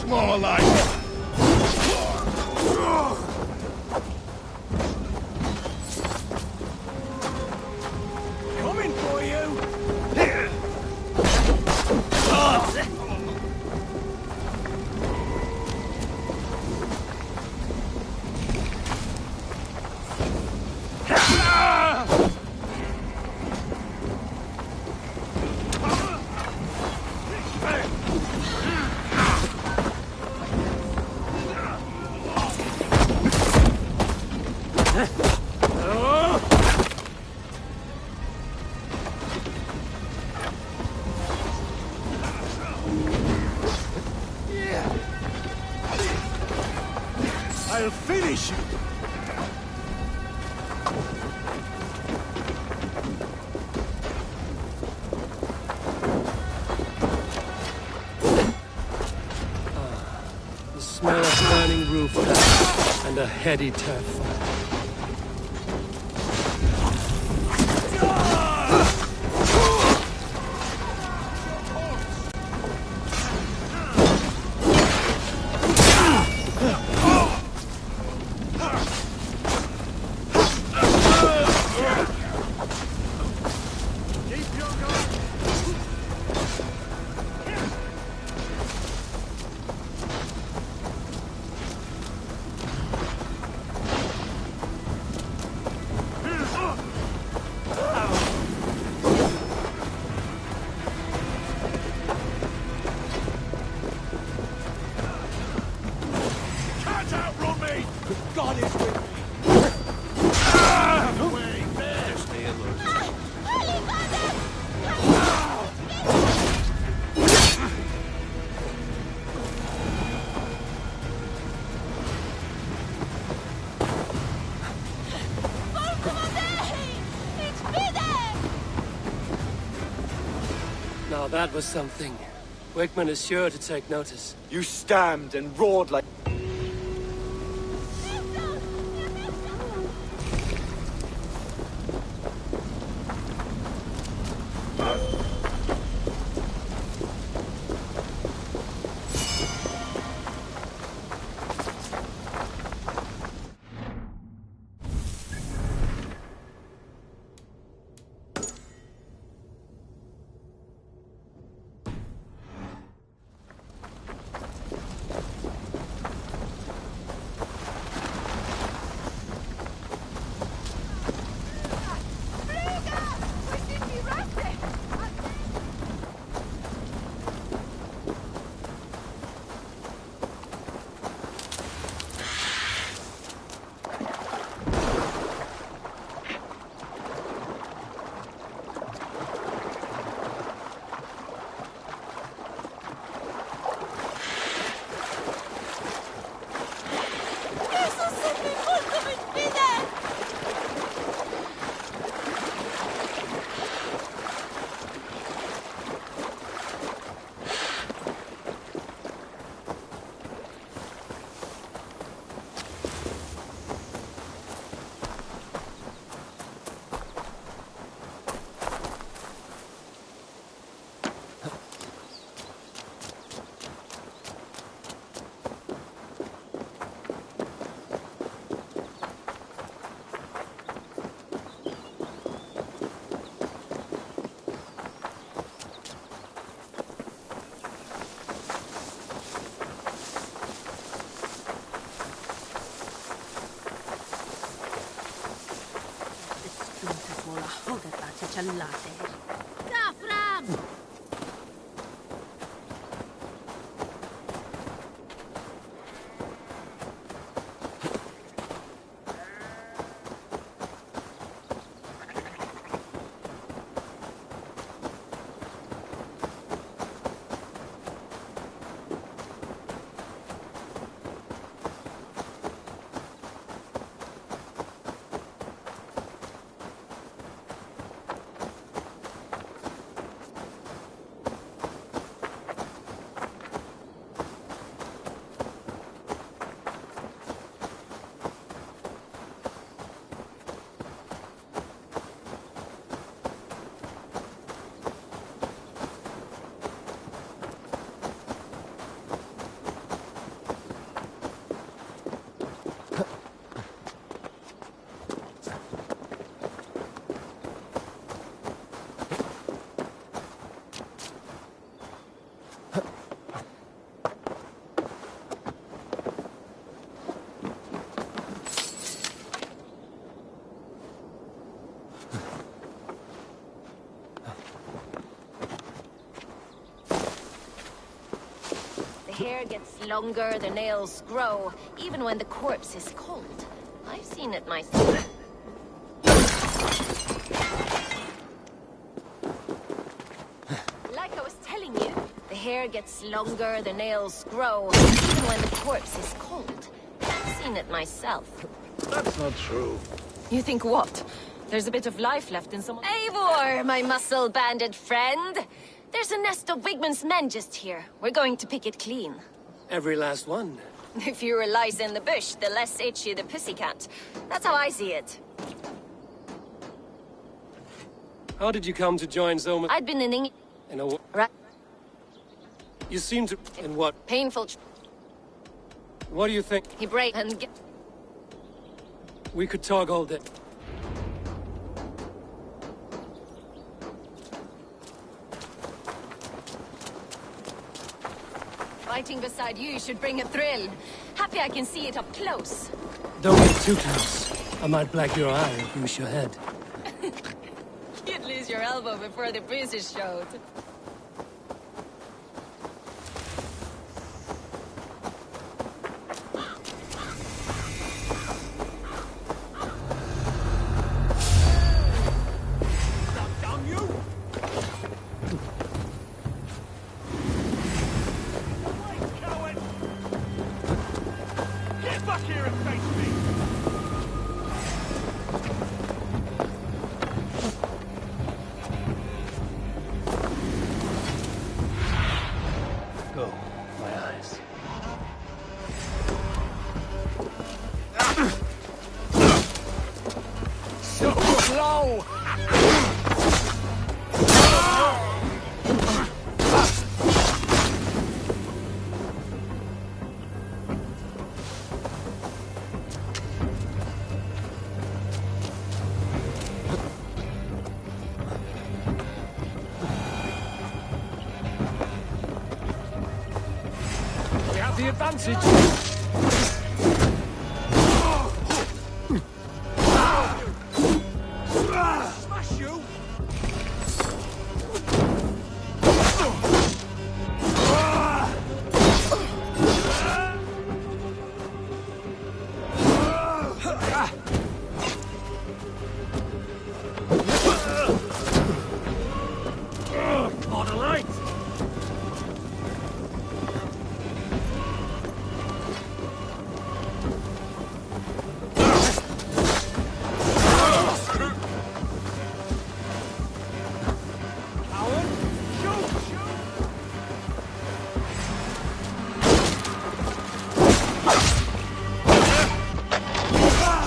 More like it. Coming for you! I'll finish you! The smell of burning roof dust and a heady turf fire. God is with me! Away, there, stay alert. Now that was something. Wickman is sure to take notice. You stamped and roared like... such a lot there. Gafram! The hair gets longer, the nails grow, even when the corpse is cold. I've seen it myself. Like I was telling you, the hair gets longer, the nails grow, even when the corpse is cold. I've seen it myself. That's not true. You think what? There's a bit of life left in someone— Eivor, my muscle-banded friend! There's a nest of Wigman's men just here. We're going to pick it clean. Every last one. The fewer lies in the bush, the less itchy the pussycat. That's how I see it. How did you come to join Zoma? I'd been in England. In a... Right. You seem to... In what? Painful. What do you think? He break and get... We could talk all day. Fighting beside you should bring a thrill. Happy I can see it up close. Don't get too close. I might black your eye or bruise your head. You'd lose your elbow before the bruises showed. The advantage. Smash you! On the light.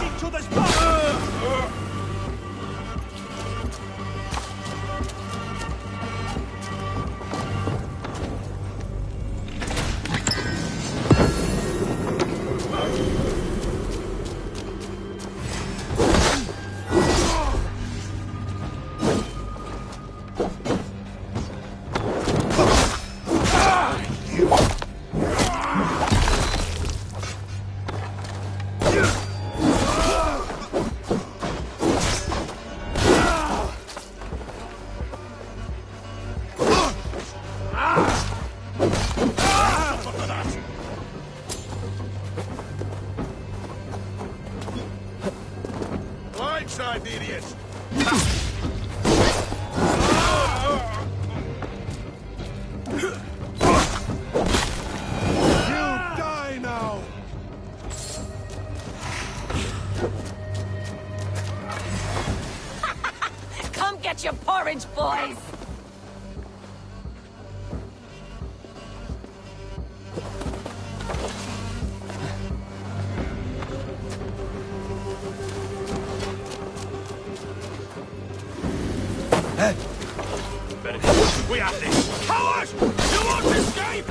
Each other's inside the idiot! You die now! Come get your porridge, boys! We have this! Cowards! You won't escape!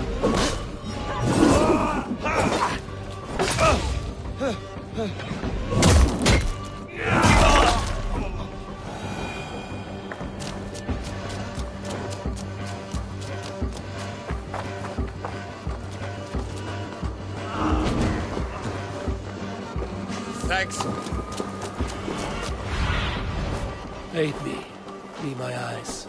Thanks. Aid me. Be my eyes.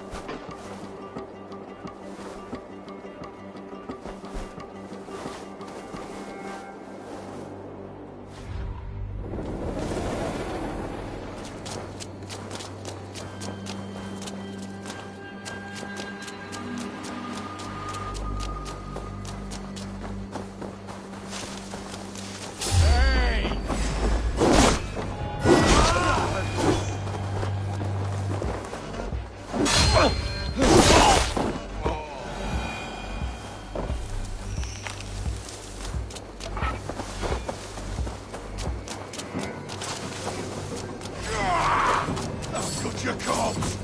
Your corpse!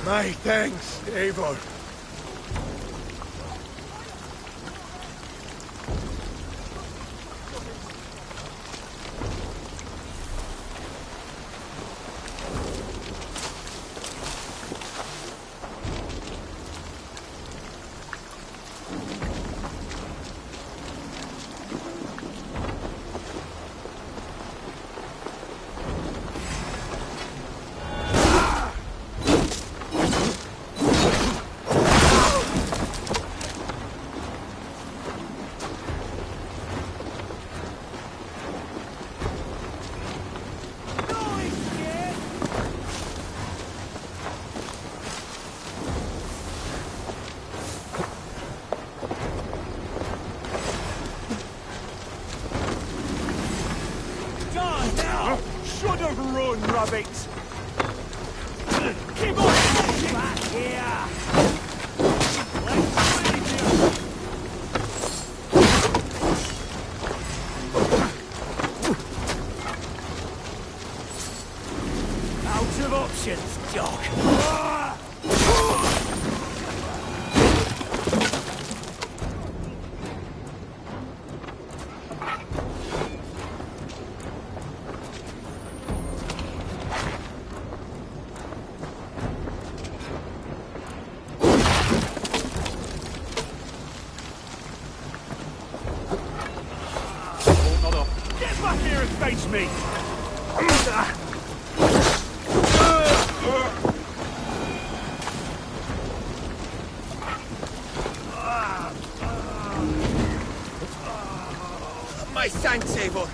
My thanks, Eivor. Should have run, rabbit! Keep on! Back here! Let's leave you! Out of options, Doc. Get back here and face me! My Sanctsaver!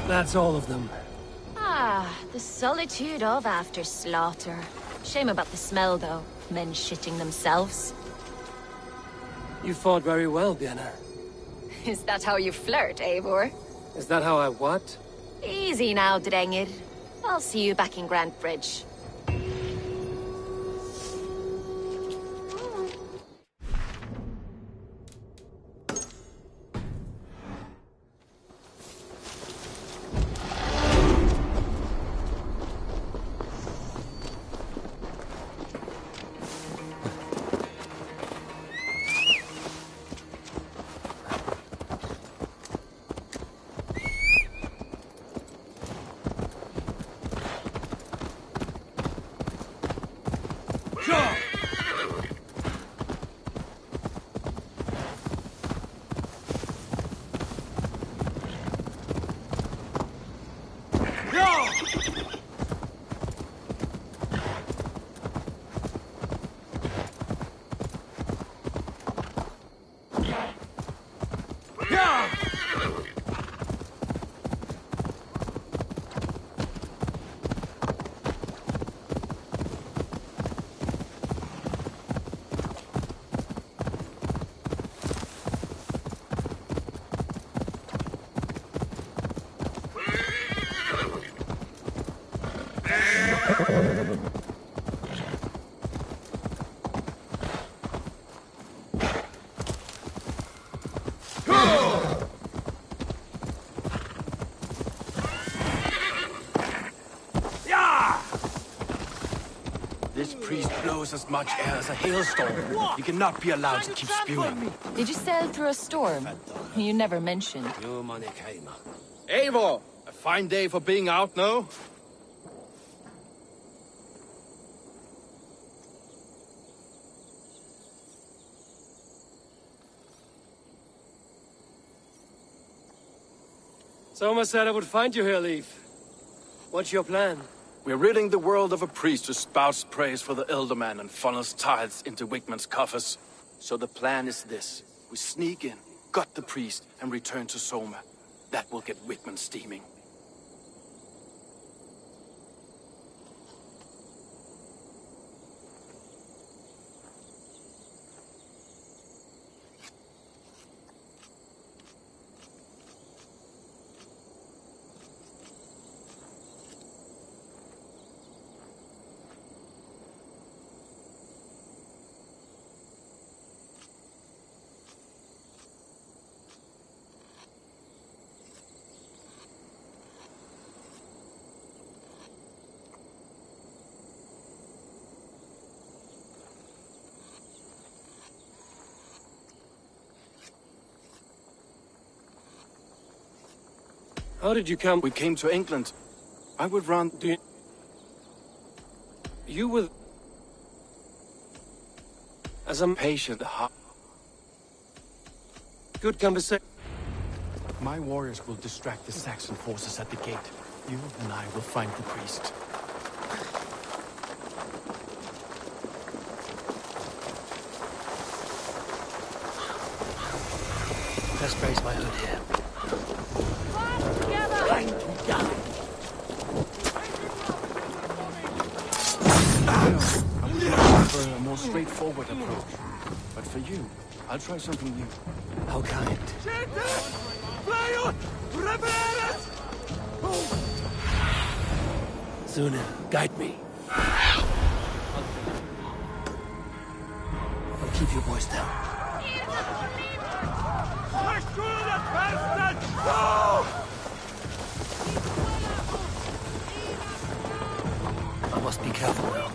That's all of them. Ah, the solitude of after slaughter. Shame about the smell, though. Men shitting themselves. You fought very well, Vienna. Is that how you flirt, Eivor? Is that how I what? Easy now, Drengir. I'll see you back in Grand Bridge. blows as much air as a hailstorm. You cannot be allowed to keep spewing. Did you sail through a storm? You never mentioned. Eivor! A fine day for being out, no? Soma said I would find you here, Leaf. What's your plan? We're ridding the world of a priest who spouts praise for the Elderman and funnels tithes into Wigman's coffers. So the plan is this. We sneak in, gut the priest, and return to Soma. That will get Wigman steaming. How did you come? We came to England. I would run... You were... As a patient... Good conversation. My warriors will distract the Saxon forces at the gate. You and I will find the priest. Just raise my hood here. For a more straightforward approach. But for you, I'll try something new. How kind. Suna, guide me. I'll keep your voice down. I must be careful now.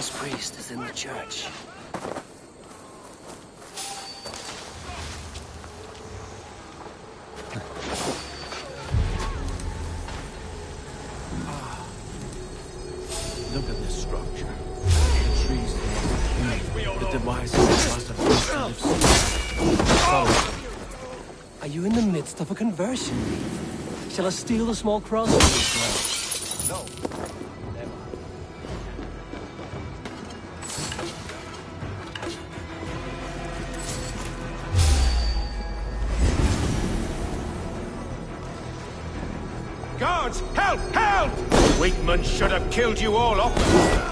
This priest is in the church. Look at this structure. The trees, the devices must have been Are you in the midst of a conversion? Shall I steal the small cross from this ground? No. Guards, help! Help! Wigman should have killed you all off.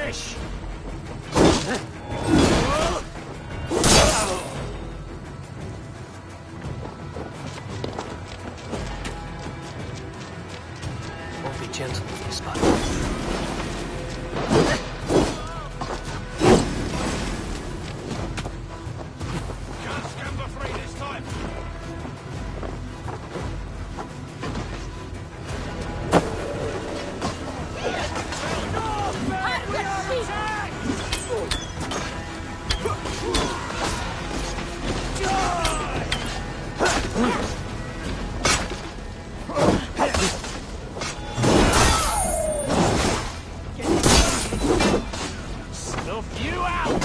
finish! Won't be gentle with this bud. Can't stand for free this time! Snuff you out!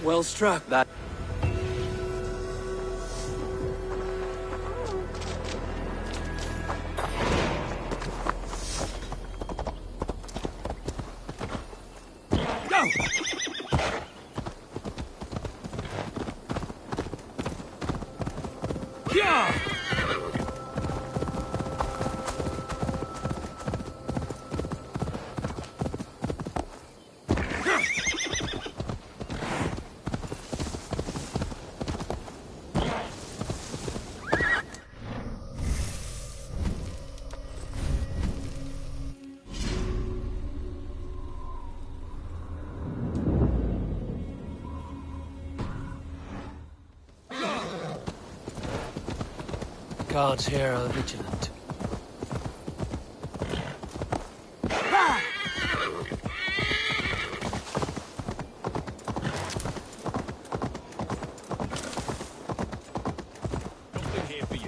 Well struck, that. Go! Yeah! Guards here are vigilant. Something here for you.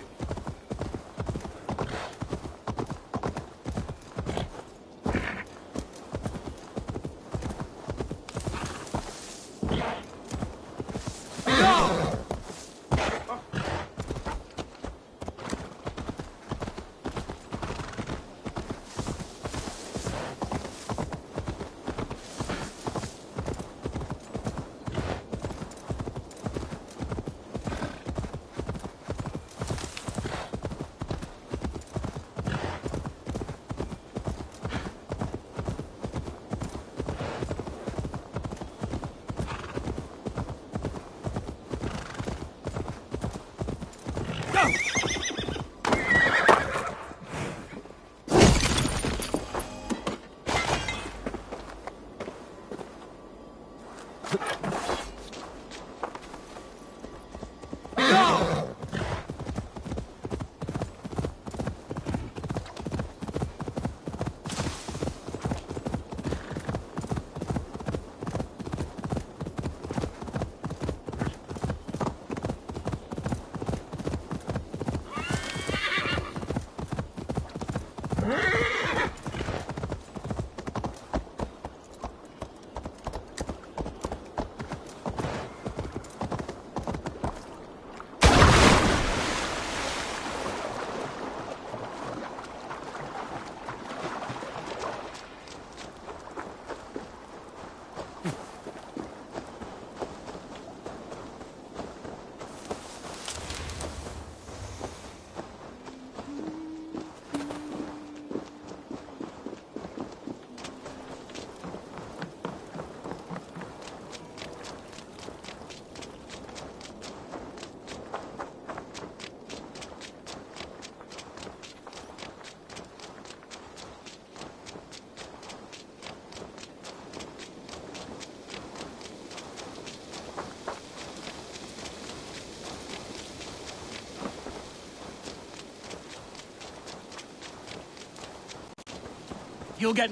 You'll get...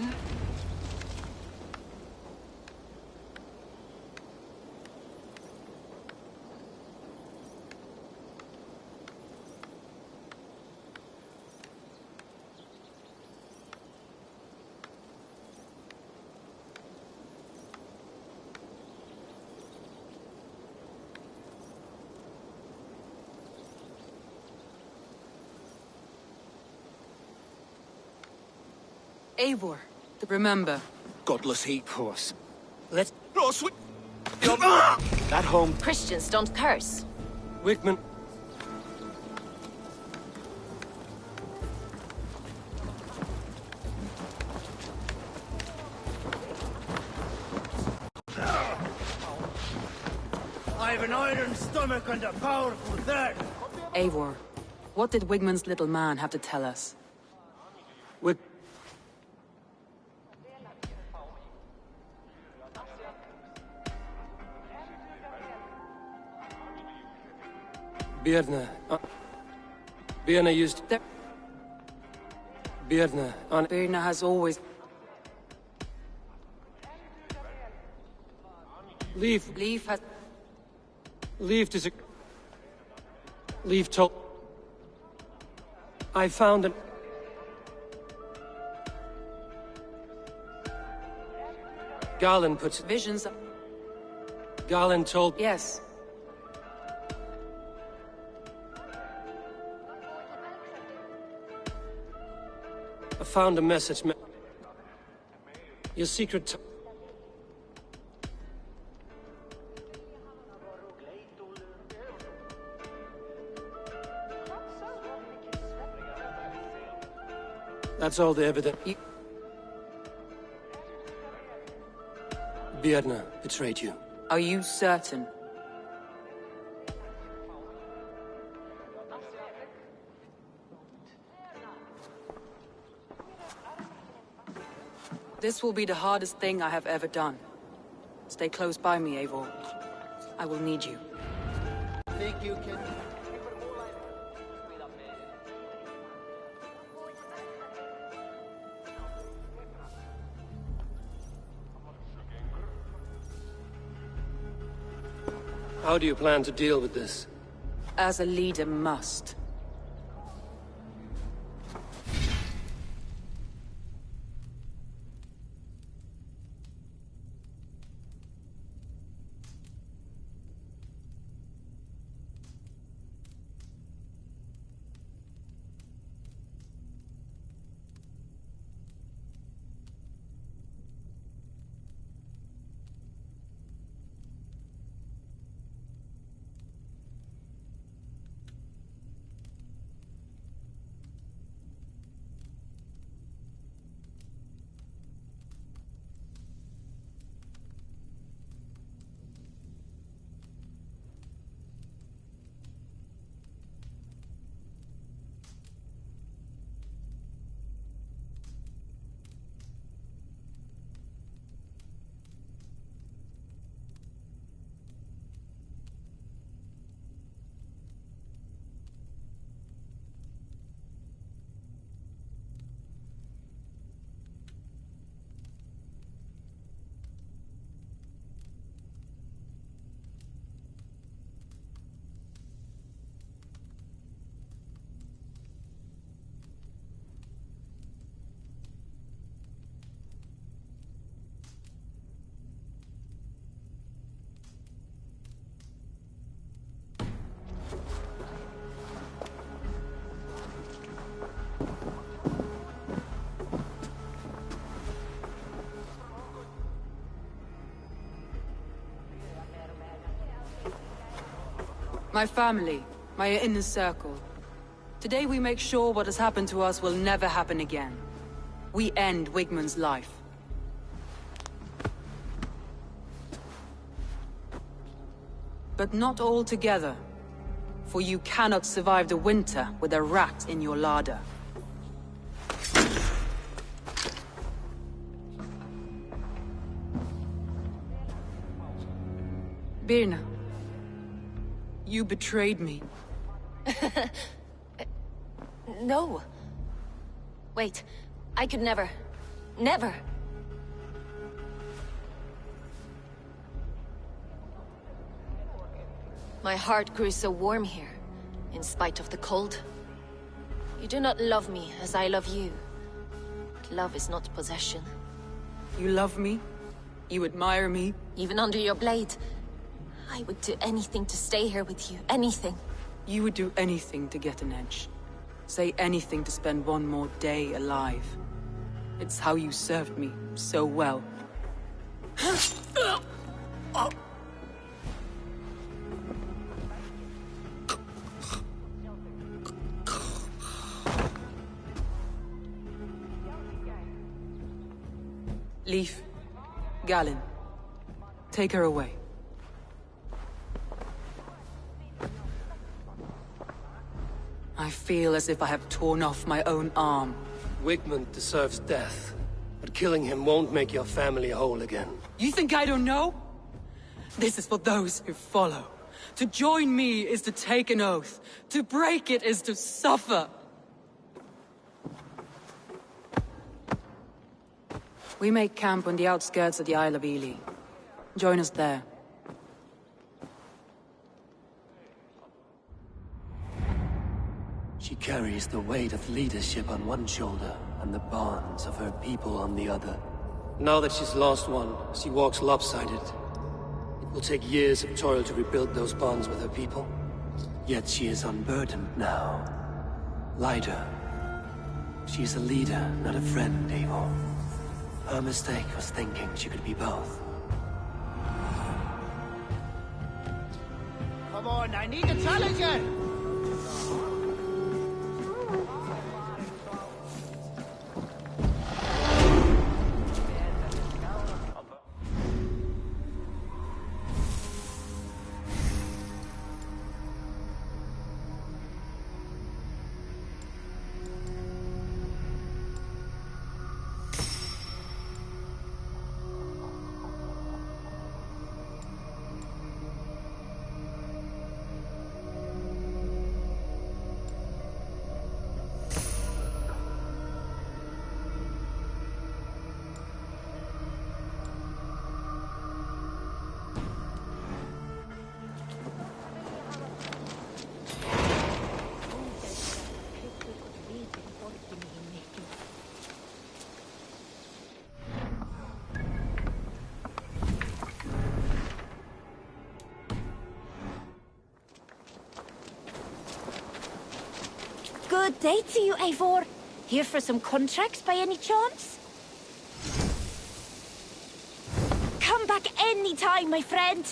Eivor, remember. Godless heat course. Let's... That home... Christians don't curse. Wickman... I've an iron stomach and a powerful third. Eivor, what did Wigmund's little man have to tell us? Birna used... Birna has always... Leaf has... Leaf told... I found an... Garland puts... Visions... Garland told... Yes. I found a message. Your secret... That's all the evidence. Birna betrayed you. Are you certain? This will be the hardest thing I have ever done. Stay close by me, Eivor. I will need you. Think you can... How do you plan to deal with this? As a leader must. My family, my inner circle. Today we make sure what has happened to us will never happen again. We end Wigmund's life. But not all together. For you cannot survive the winter with a rat in your larder. Birna. You betrayed me. No. Wait, I could never... Never. My heart grew so warm here, in spite of the cold. You do not love me as I love you. Love is not possession. You love me? You admire me? Even under your blade. I would do anything to stay here with you. Anything. You would do anything to get an edge. Say anything to spend one more day alive. It's how you served me so well. Leaf, Galen, take her away. I feel as if I have torn off my own arm. Wigmund deserves death, but killing him won't make your family whole again. You think I don't know? This is for those who follow. To join me is to take an oath. To break it is to suffer. We make camp on the outskirts of the Isle of Ely. Join us there. She carries the weight of leadership on one shoulder and the bonds of her people on the other. Now that she's lost one, she walks lopsided. It will take years of toil to rebuild those bonds with her people. Yet she is unburdened now. Lighter. She's a leader, not a friend, Eivor. Her mistake was thinking she could be both. Come on, I need a challenger! Good day to you, Eivor. Here for some contracts by any chance? Come back any time, my friend.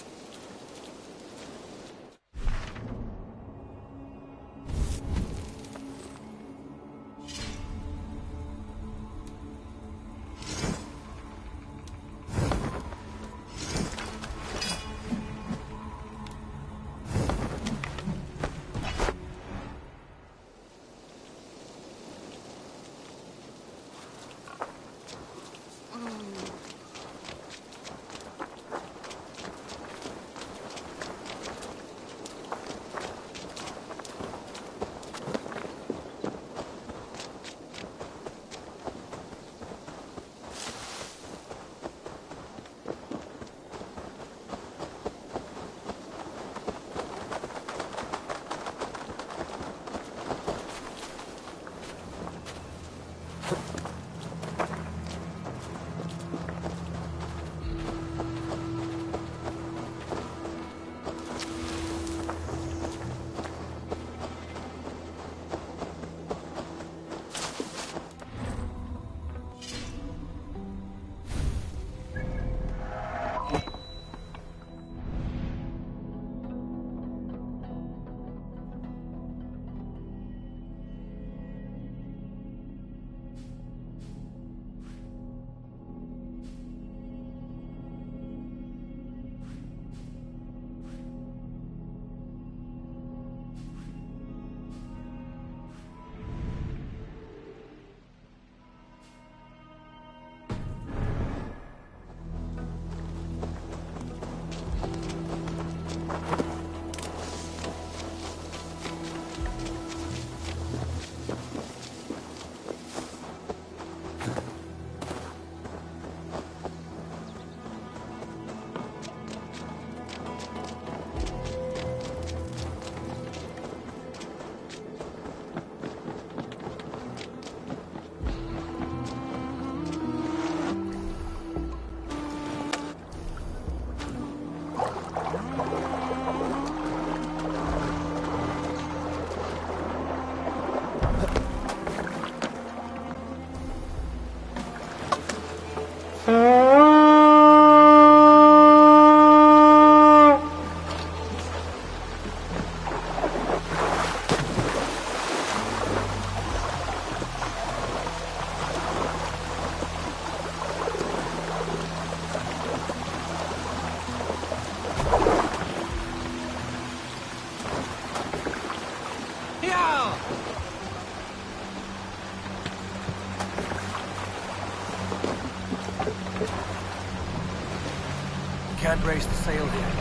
can't raise the sail here.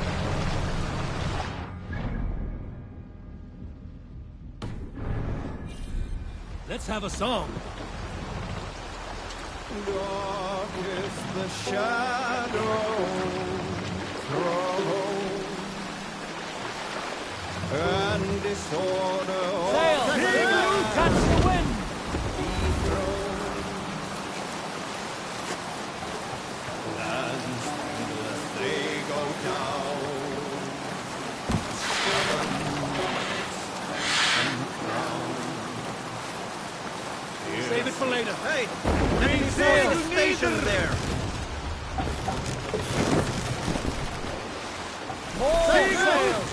Let's have a song. Dark is the shadow thrown, and disorder. Sail! Catch the wind! Lands endless, they go down. Save it for later. Hey! Bring sail! Station there! More sail!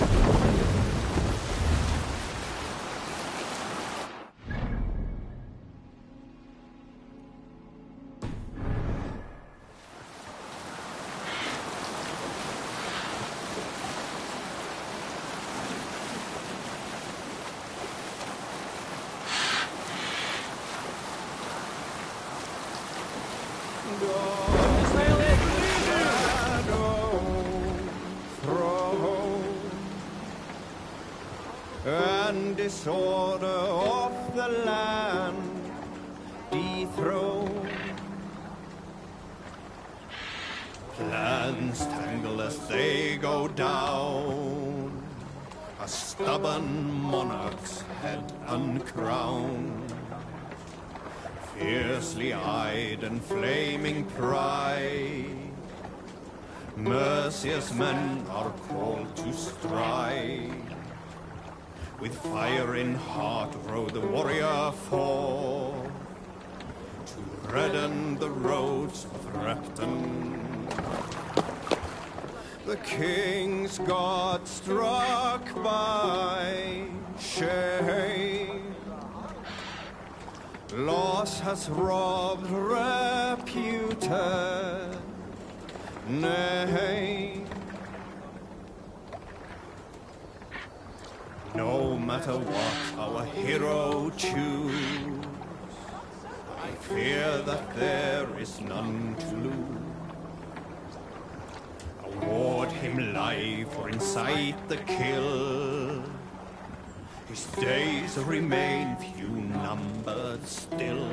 And disorder of the land dethroned. Plans tangle as they go down, a stubborn monarch's head uncrowned. Fiercely eyed and flaming pride, merciless men are called to stride. With fire in heart rode the warrior forth to redden the roads of Repton. The king's god struck by shame, loss has robbed reputed name. No matter what our hero choose, I fear that there is none to lose. Award him life or incite the kill. His days remain few numbered still.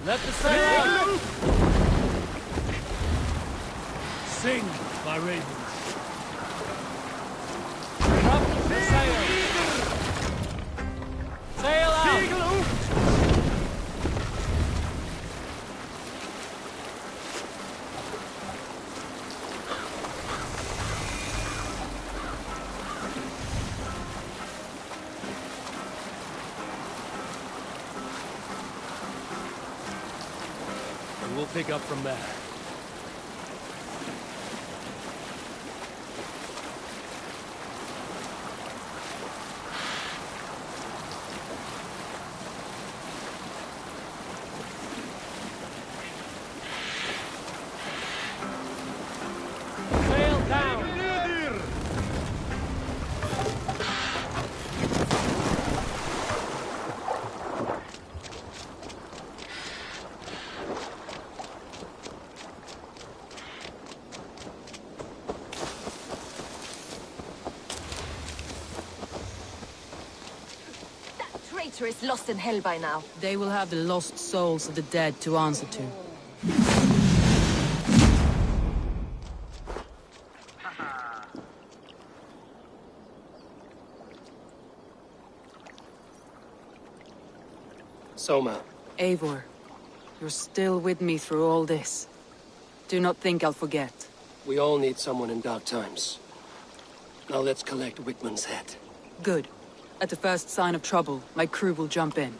Let the sail out! Sing, my ravens. Up the sail! Sail out! We'll pick up from there. Sail down! Traitor is lost in hell by now. They will have the lost souls of the dead to answer to. Soma. Eivor, you're still with me through all this. Do not think I'll forget. We all need someone in dark times. Now let's collect Wickman's head. Good. At the first sign of trouble, my crew will jump in.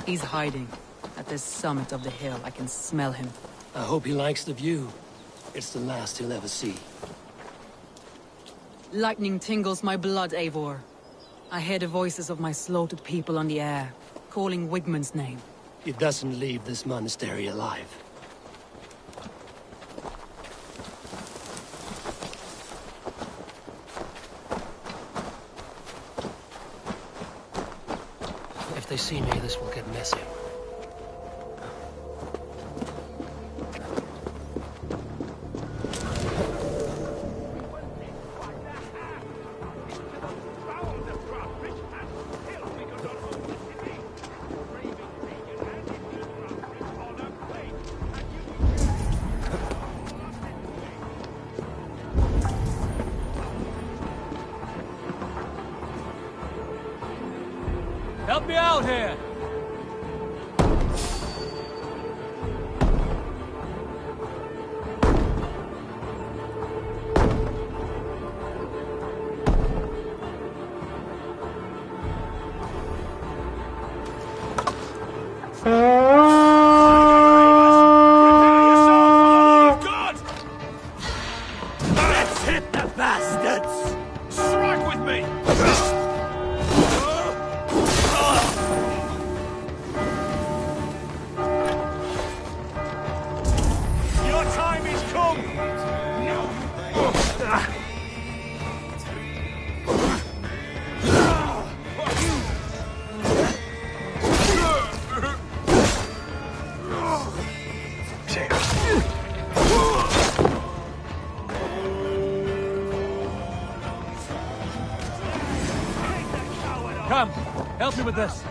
He's hiding. At the summit of the hill, I can smell him. I hope he likes the view. It's the last he'll ever see. Lightning tingles my blood, Eivor. I hear the voices of my slaughtered people on the air, calling Wigmund's name. He doesn't leave this monastery alive. If they see me, this will get messy. Help me out here! Let's hit the bastards! Strike with me! Your time is come! Come, help me with this.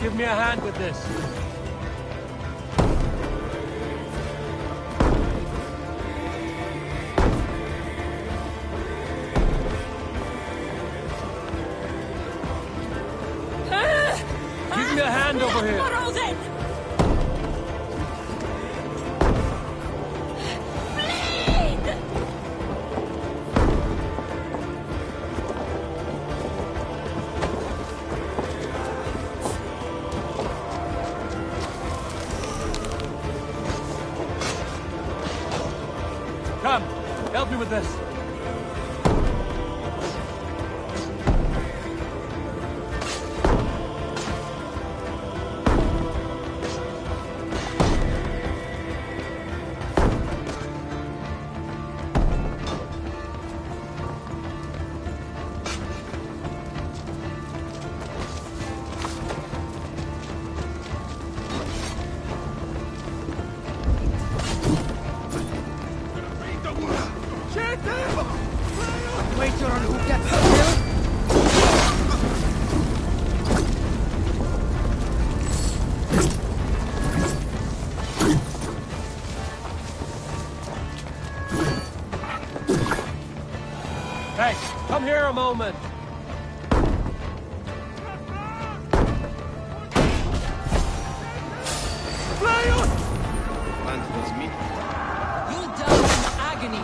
give me a hand with this. Give me a hand over here. Come, help me with this. Wager on who gets the kill. Hey, come here a moment. You'll die in agony,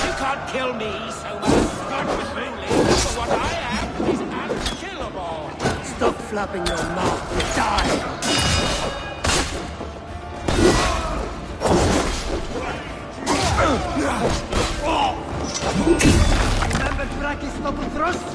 You can't kill me, Soma. God was only for what I am is unkillable. Stop flapping your mouth, you die! Remember Braki's double thrust?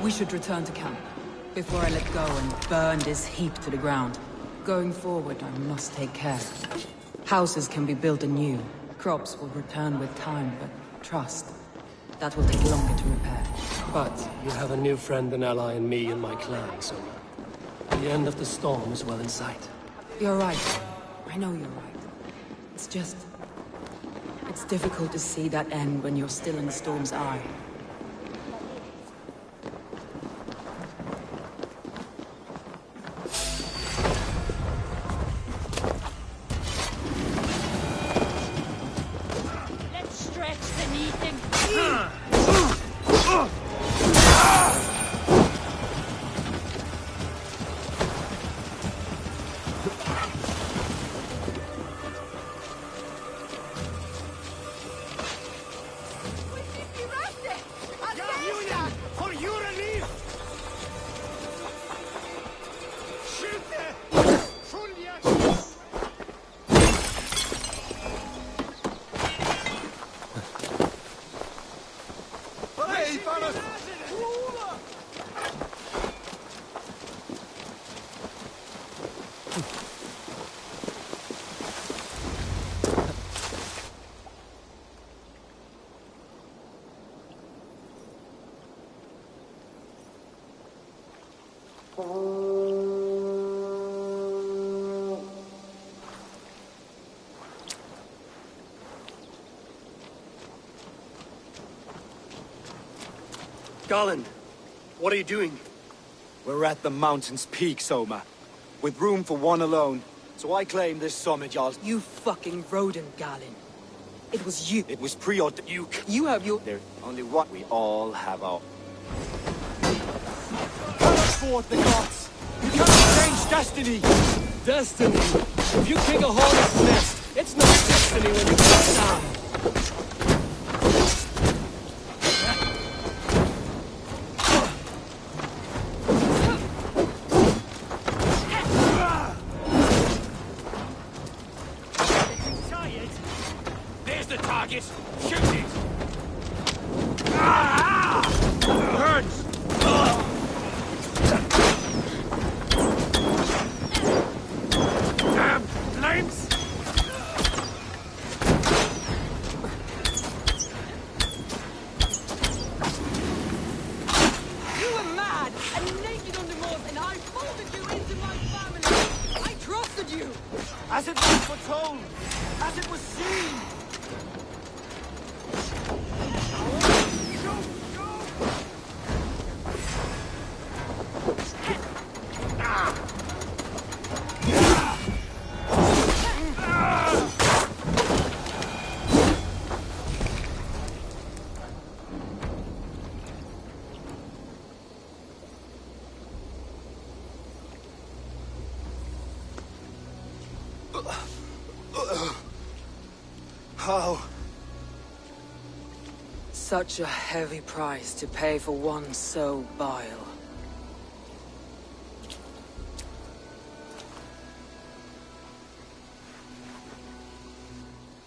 We should return to camp, before I let go and burn this heap to the ground. Going forward, I must take care. Houses can be built anew. Crops will return with time, but trust, that will take longer to repair. But you have a new friend and ally in me and my clan, Soma. The end of the storm is well in sight. You're right. I know you're right. It's just... it's difficult to see that end when you're still in the storm's eye. Garland, what are you doing? We're at the mountain's peak, Soma. With room for one alone. So I claim this summit, y'all. You fucking rodent, Galen. It was you. It was preordained. You have your... There's only one. We all have our... thwart the gods. You cannot change destiny. Destiny? If you kick a hornet's nest, it's not destiny when you get down. There's the target. Shoot it. Hurts. Damn flames. You were mad and naked on the moors, and I folded you into my family. I trusted you. As it was foretold, as it was seen. How? Such a heavy price to pay for one so vile.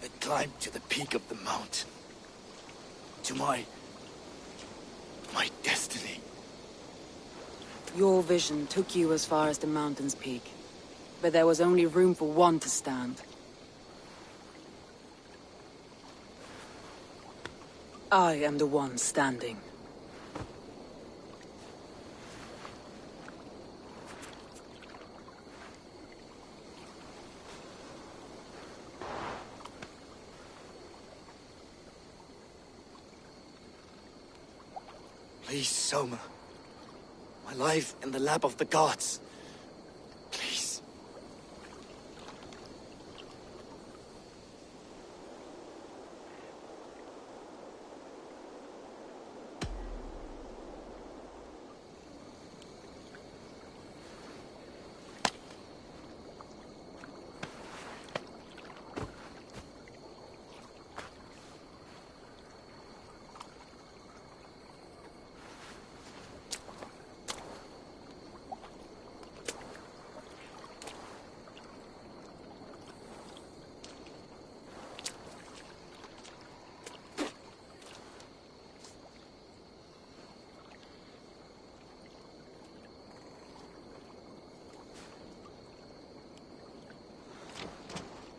I climbed to the peak of the mountain. To my destiny. Your vision took you as far as the mountain's peak. But there was only room for one to stand. I am the one standing. Please, Soma. My life in the lap of the gods. Please.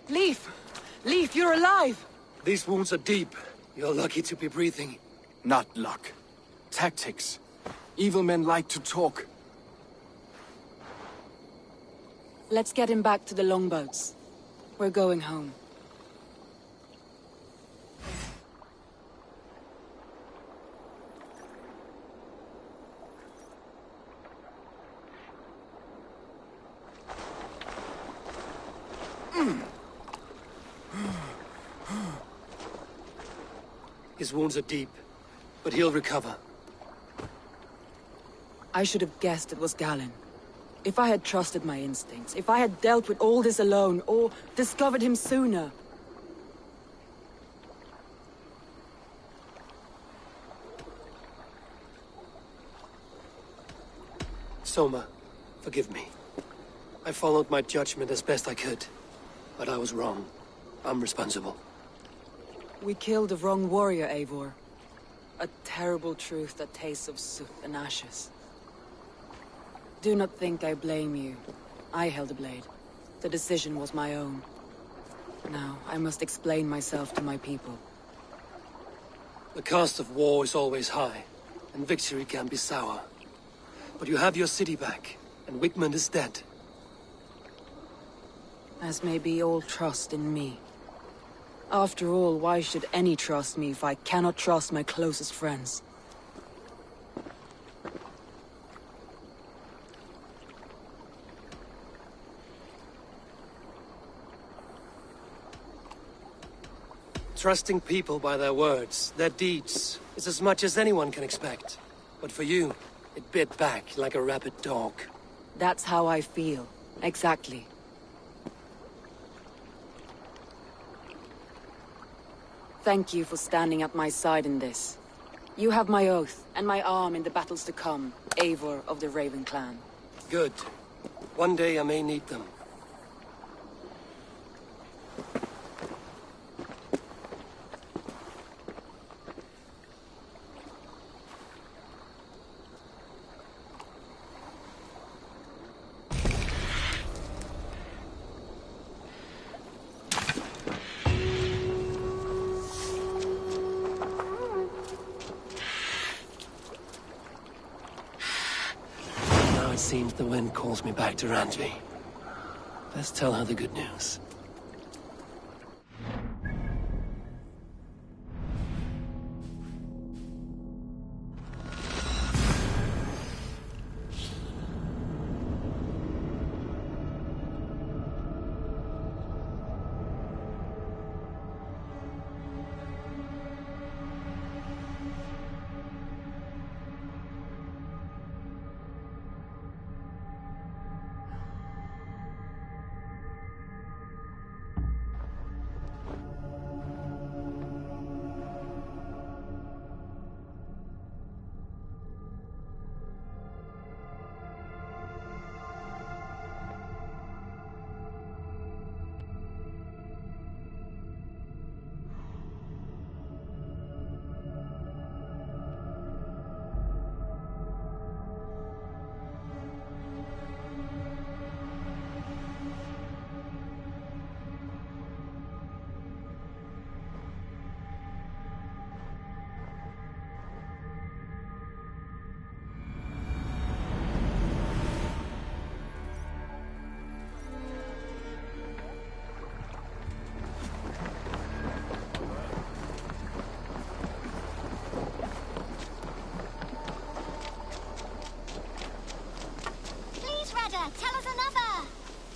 Leaf! Leaf, you're alive! These wounds are deep. You're lucky to be breathing. Not luck. Tactics. Evil men like to talk. Let's get him back to the longboats. We're going home. His wounds are deep, but he'll recover. I should have guessed it was Galen. If I had trusted my instincts, if I had dealt with all this alone, or discovered him sooner. Soma, forgive me. I followed my judgment as best I could, but I was wrong. I'm responsible. We killed the wrong warrior, Eivor. A terrible truth that tastes of soot and ashes. Do not think I blame you. I held the blade. The decision was my own. Now, I must explain myself to my people. The cost of war is always high, and victory can be sour. But you have your city back, and Wigmund is dead. As may be all trust in me. After all, why should any trust me if I cannot trust my closest friends? Trusting people by their words, their deeds, is as much as anyone can expect. But for you, It bit back like a rabid dog. That's how I feel. Exactly. Thank you for standing at my side in this. You have my oath, and my arm in the battles to come, Eivor of the Raven Clan. Good. One day I may need them. It seems the wind calls me back to Randvi. Let's tell her the good news. Tell us another!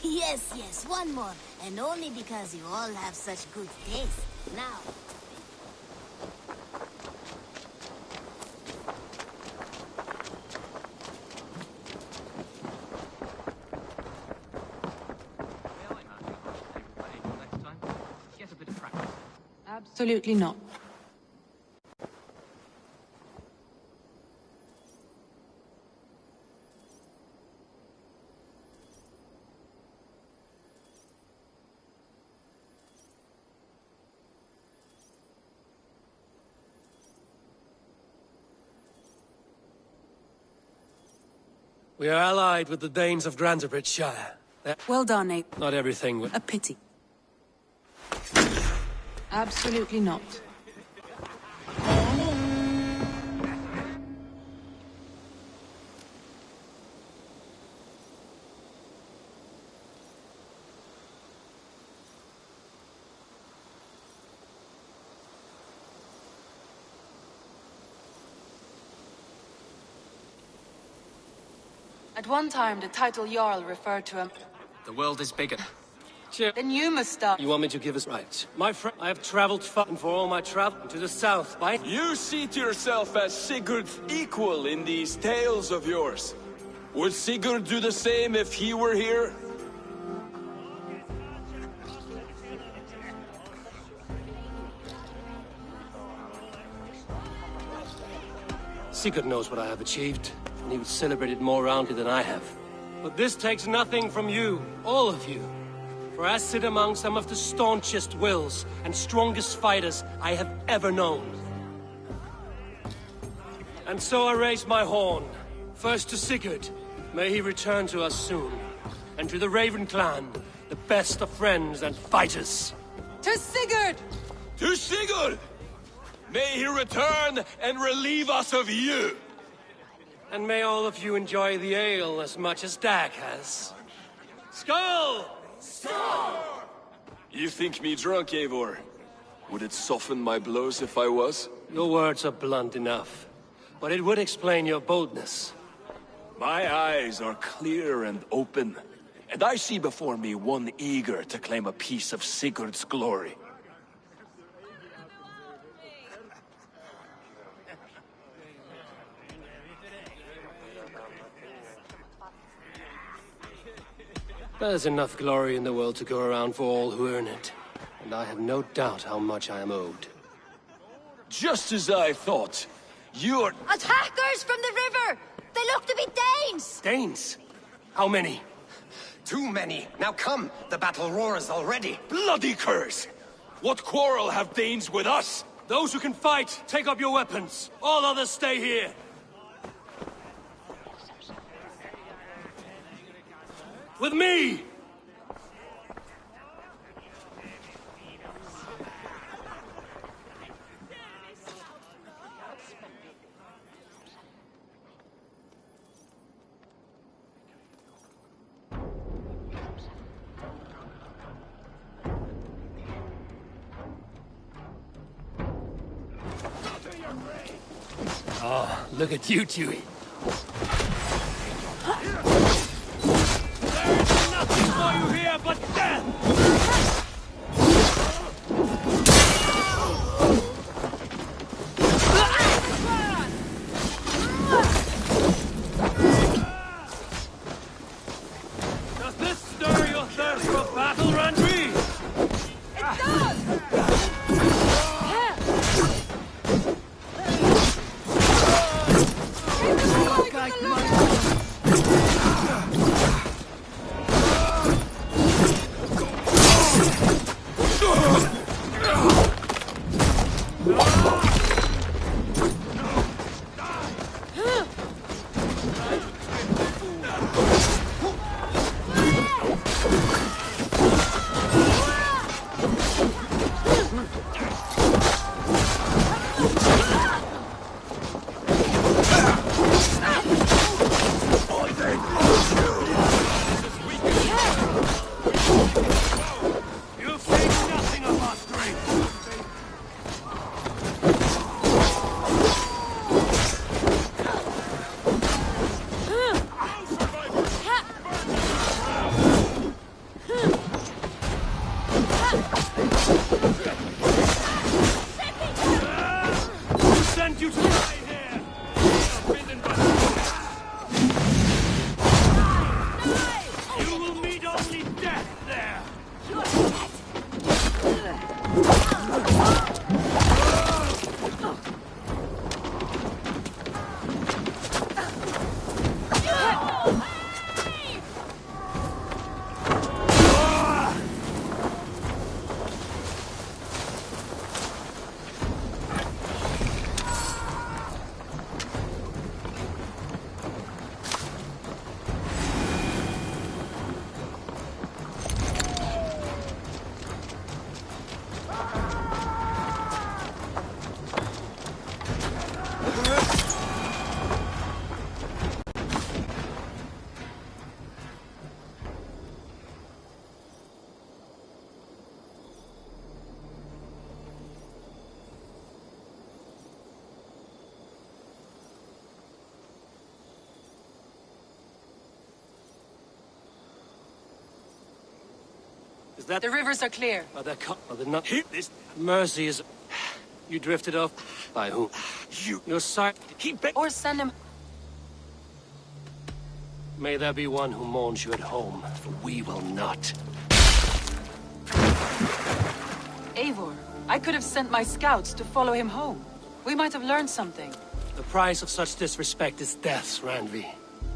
Yes, one more. And only because you all have such good taste. Now... Absolutely not. We are allied with the Danes of Grantebridge. Well done, Ape. Not everything would... A pity. Absolutely not. At one time, the title Jarl referred to him. The world is bigger. Then you must start. You want me to give us right? My friend, I have traveled far, and for all my travel to the south, by... You see to yourself as Sigurd's equal in these tales of yours. Would Sigurd do the same if he were here? Sigurd knows what I have achieved, and he would celebrate it more roundly than I have. But this takes nothing from you, all of you. For I sit among some of the staunchest wills and strongest fighters I have ever known. And so I raise my horn, first to Sigurd, may he return to us soon, and to the Raven Clan, the best of friends and fighters. To Sigurd! To Sigurd! May he return and relieve us of you! And may all of you enjoy the ale as much as Dag has. Skull! Skull! You think me drunk, Eivor? Would it soften my blows if I was? Your words are blunt enough, but it would explain your boldness. My eyes are clear and open, and I see before me one eager to claim a piece of Sigurd's glory. There's enough glory in the world to go around for all who earn it. And I have no doubt how much I am owed. Just as I thought. You're... Attackers from the river! They look to be Danes! Danes? How many? Too many. Now come, the battle roars already. Bloody curse! What quarrel have Danes with us? Those who can fight, take up your weapons. All others stay here. With me! Oh, look at you, Chewie. There's nothing for you here but death! Does this stir your thirst for battle, Randvi? It does! Is that... The rivers are clear. Oh, they're not... This mercy is... You drifted off? By who? You're sorry... Or send him... May there be one who mourns you at home, for we will not. Eivor, I could have sent my scouts to follow him home. We might have learned something. The price of such disrespect is death, Randvi.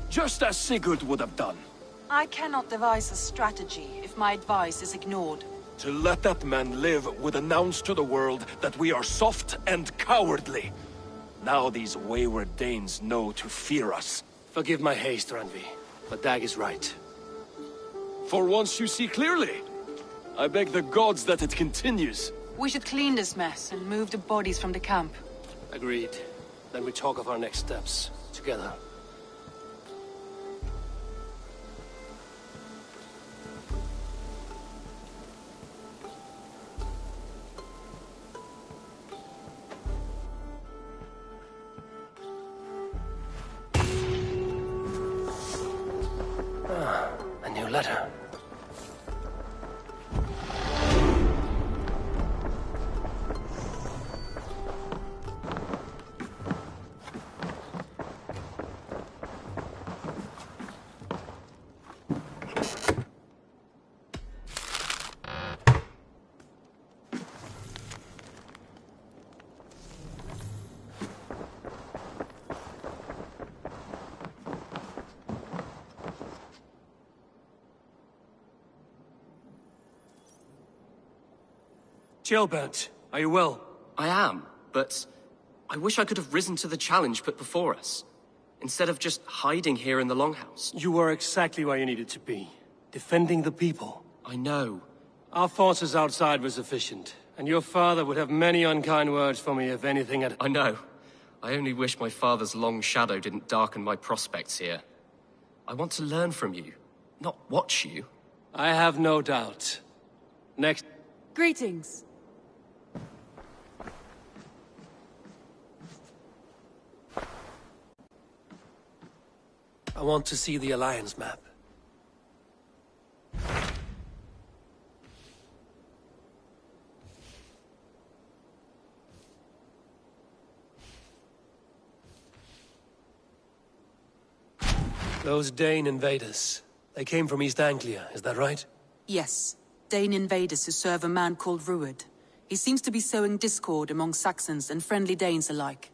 Just as Sigurd would have done. I cannot devise a strategy if my advice is ignored. To let that man live would announce to the world that we are soft and cowardly. Now these wayward Danes know to fear us. Forgive my haste, Randvi, but Dag is right. For once you see clearly. I beg the gods that it continues. We should clean this mess and move the bodies from the camp. Agreed. Then we talk of our next steps, together. A new letter. Gilbert, are you well? I am, but I wish I could have risen to the challenge put before us, instead of just hiding here in the Longhouse. You were exactly where you needed to be, defending the people. I know. Our forces outside were sufficient, and your father would have many unkind words for me if anything had— I know. I only wish my father's long shadow didn't darken my prospects here. I want to learn from you, not watch you. I have no doubt. Next. Greetings. I want to see the Alliance map. Those Dane invaders, they came from East Anglia, is that right? Yes. Dane invaders who serve a man called Rued. He seems to be sowing discord among Saxons and friendly Danes alike.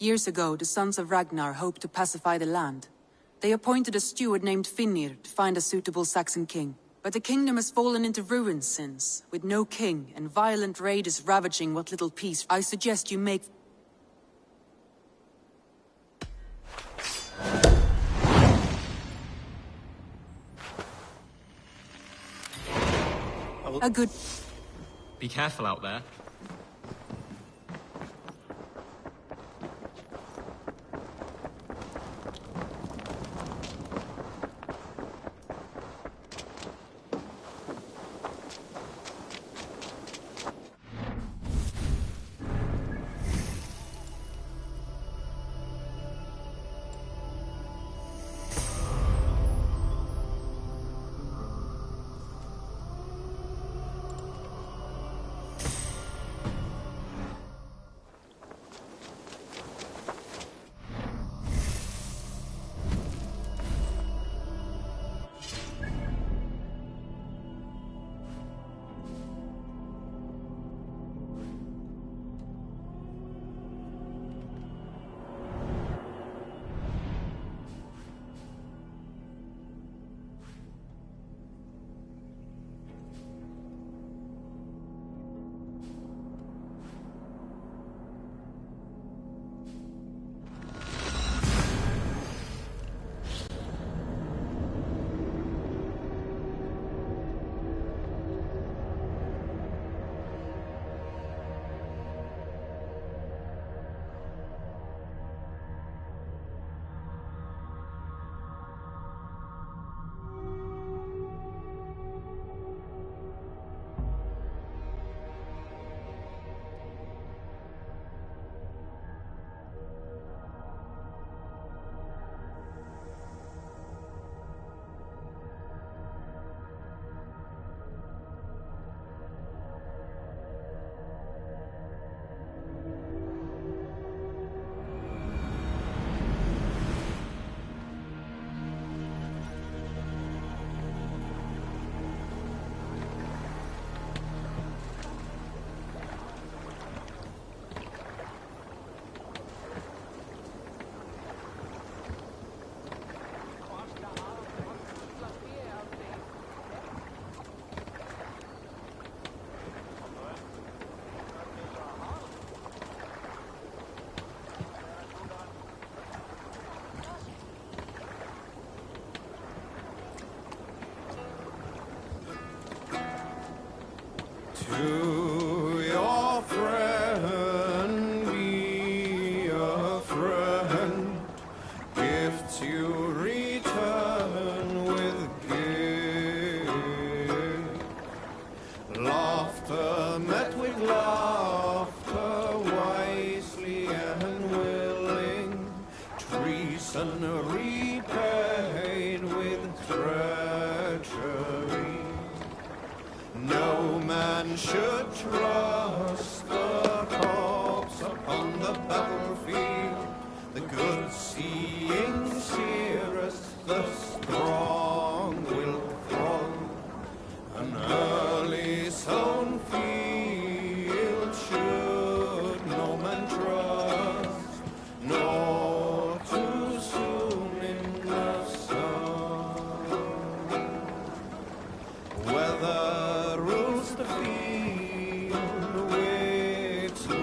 Years ago, the sons of Ragnar hoped to pacify the land. They appointed a steward named Finnir to find a suitable Saxon king. But the kingdom has fallen into ruins since, with no king and violent raiders ravaging what little peace. I suggest you make... A good... Be careful out there.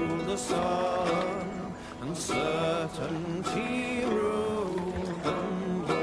rule the sun, and certainty rule them both.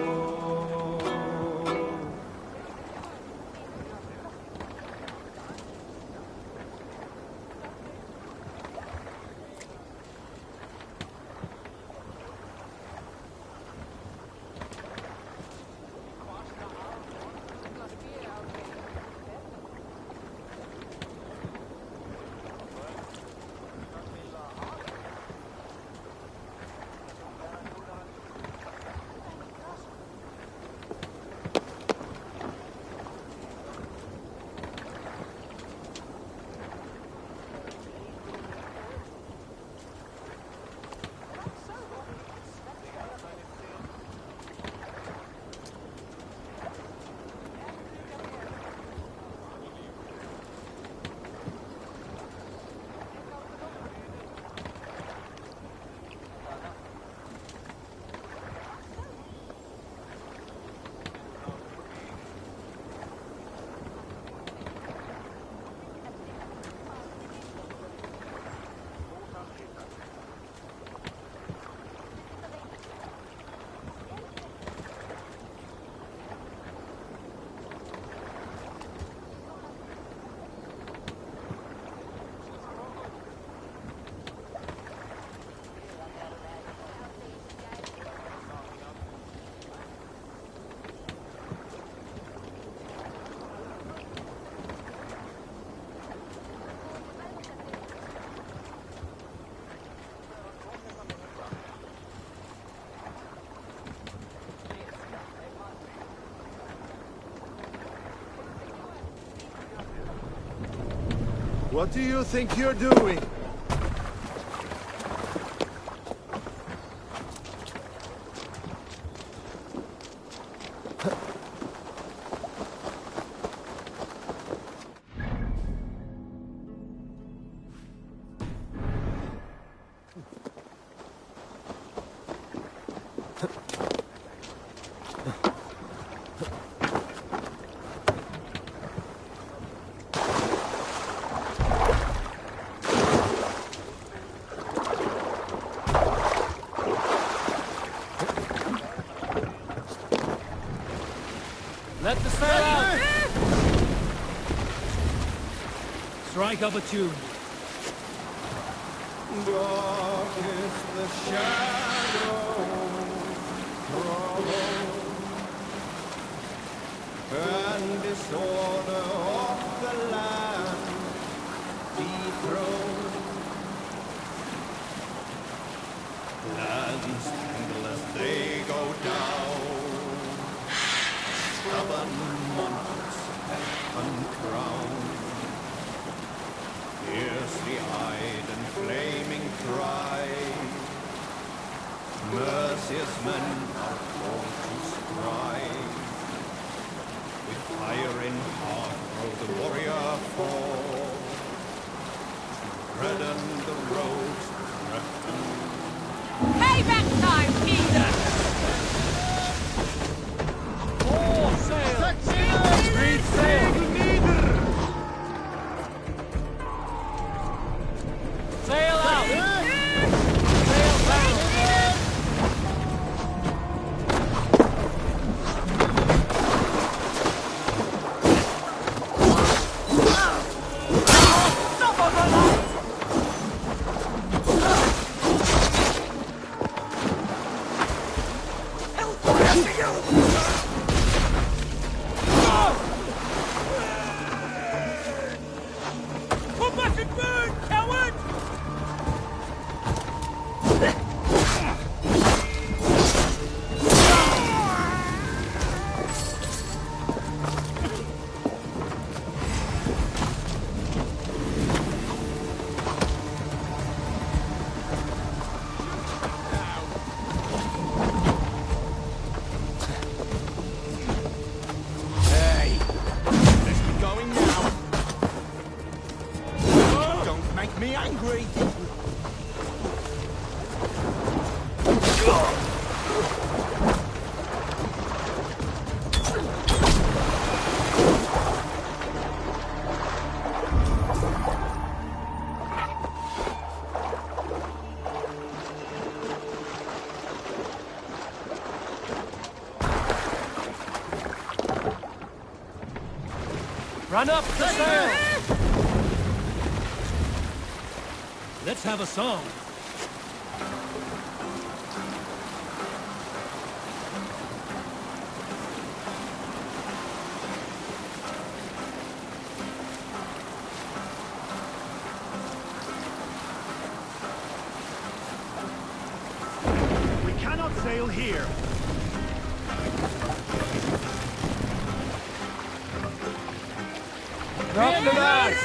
What do you think you're doing? Let the sail out! Strike up a tune. Dark is the shadow and disorder of the land dethroned. Lands tremble as they go down. Stubborn monarchs uncrowned, fiercely eyed and flaming pride. Merciless men are called to strive. With fire in heart rode the warrior forth, to redden the roads threatened. Payback time, Peter! Read sail! Sail out! Sail down! Stop on the light! Come back and burn, coward! Hey, let's be going now. Don't make me angry. Run up the sail! Let's have a song. We cannot sail here. Drop the mast!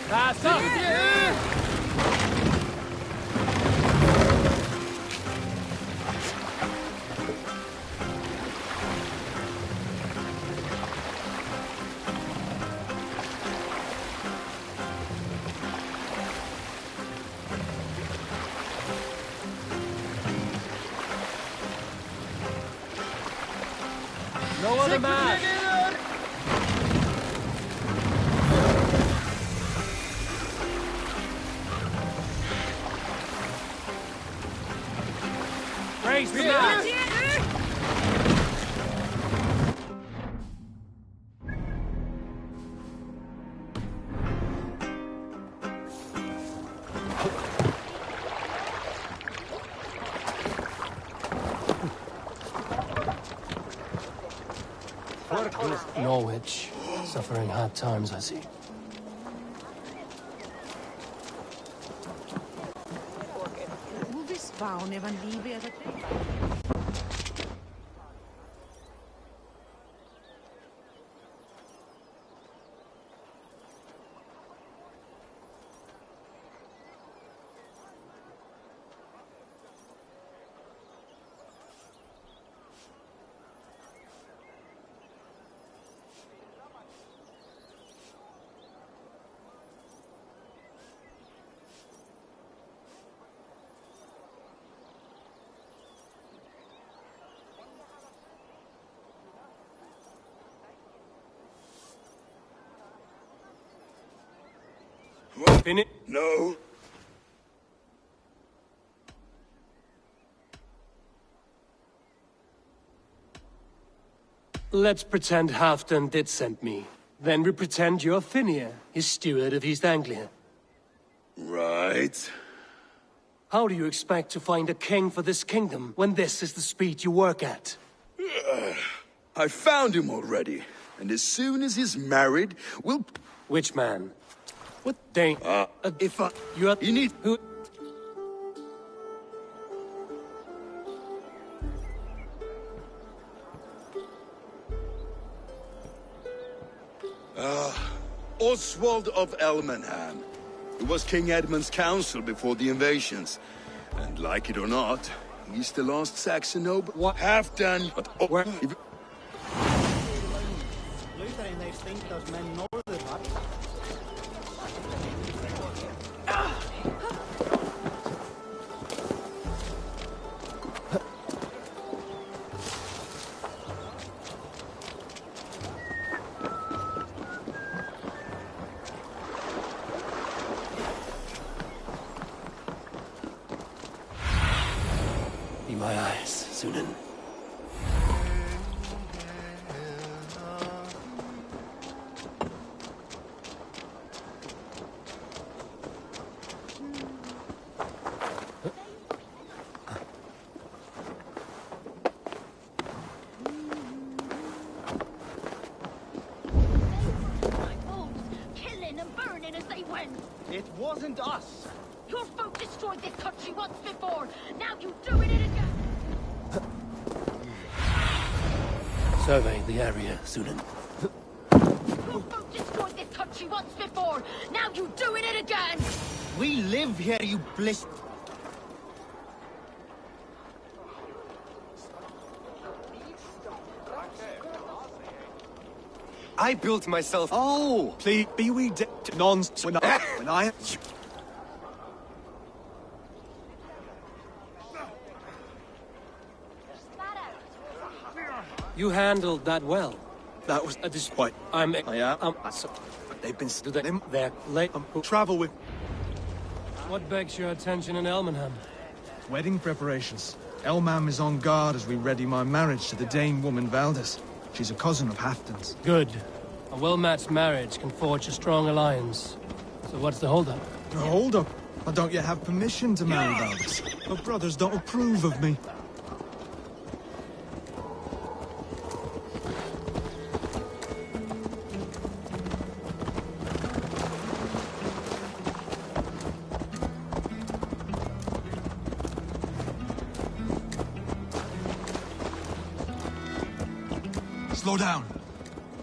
Pass up! No other man! Raise the mast! Norwich, suffering hard times, I see. Finish? No. Let's pretend Halfdan did send me. Then we pretend you're Finnear, his steward of East Anglia. Right. How do you expect to find a king for this kingdom when this is the speed you work at? I found him already. And as soon as he's married, we'll... Which man? What Dane? If I... You need... Who... Oswald of Elmenham. He was King Edmund's counsel before the invasions. And like it or not, he's the last Saxon noble. What? Half done, but... Oh, Where? Be my eyes, Sunan. Killing and burning as they went. It wasn't us. Your folk destroyed this country once before. Now you doing it again. Survey the area, Sunan. Your folk destroyed this country once before. Now you doing it again. We live here, you bliss... I built myself. Oh! Please, be we nonsense when I... You handled that well. That was a disappoint. They've been stood in there late. Travel with... What begs your attention in Elmenham? Wedding preparations. Elmam is on guard as we ready my marriage to the Dane woman Valdis. She's a cousin of Halfdan's. Good. A well-matched marriage can forge a strong alliance. So what's the holdup? The holdup? I don't yet have permission to marry Valdis. Her brothers don't approve of me. Slow down.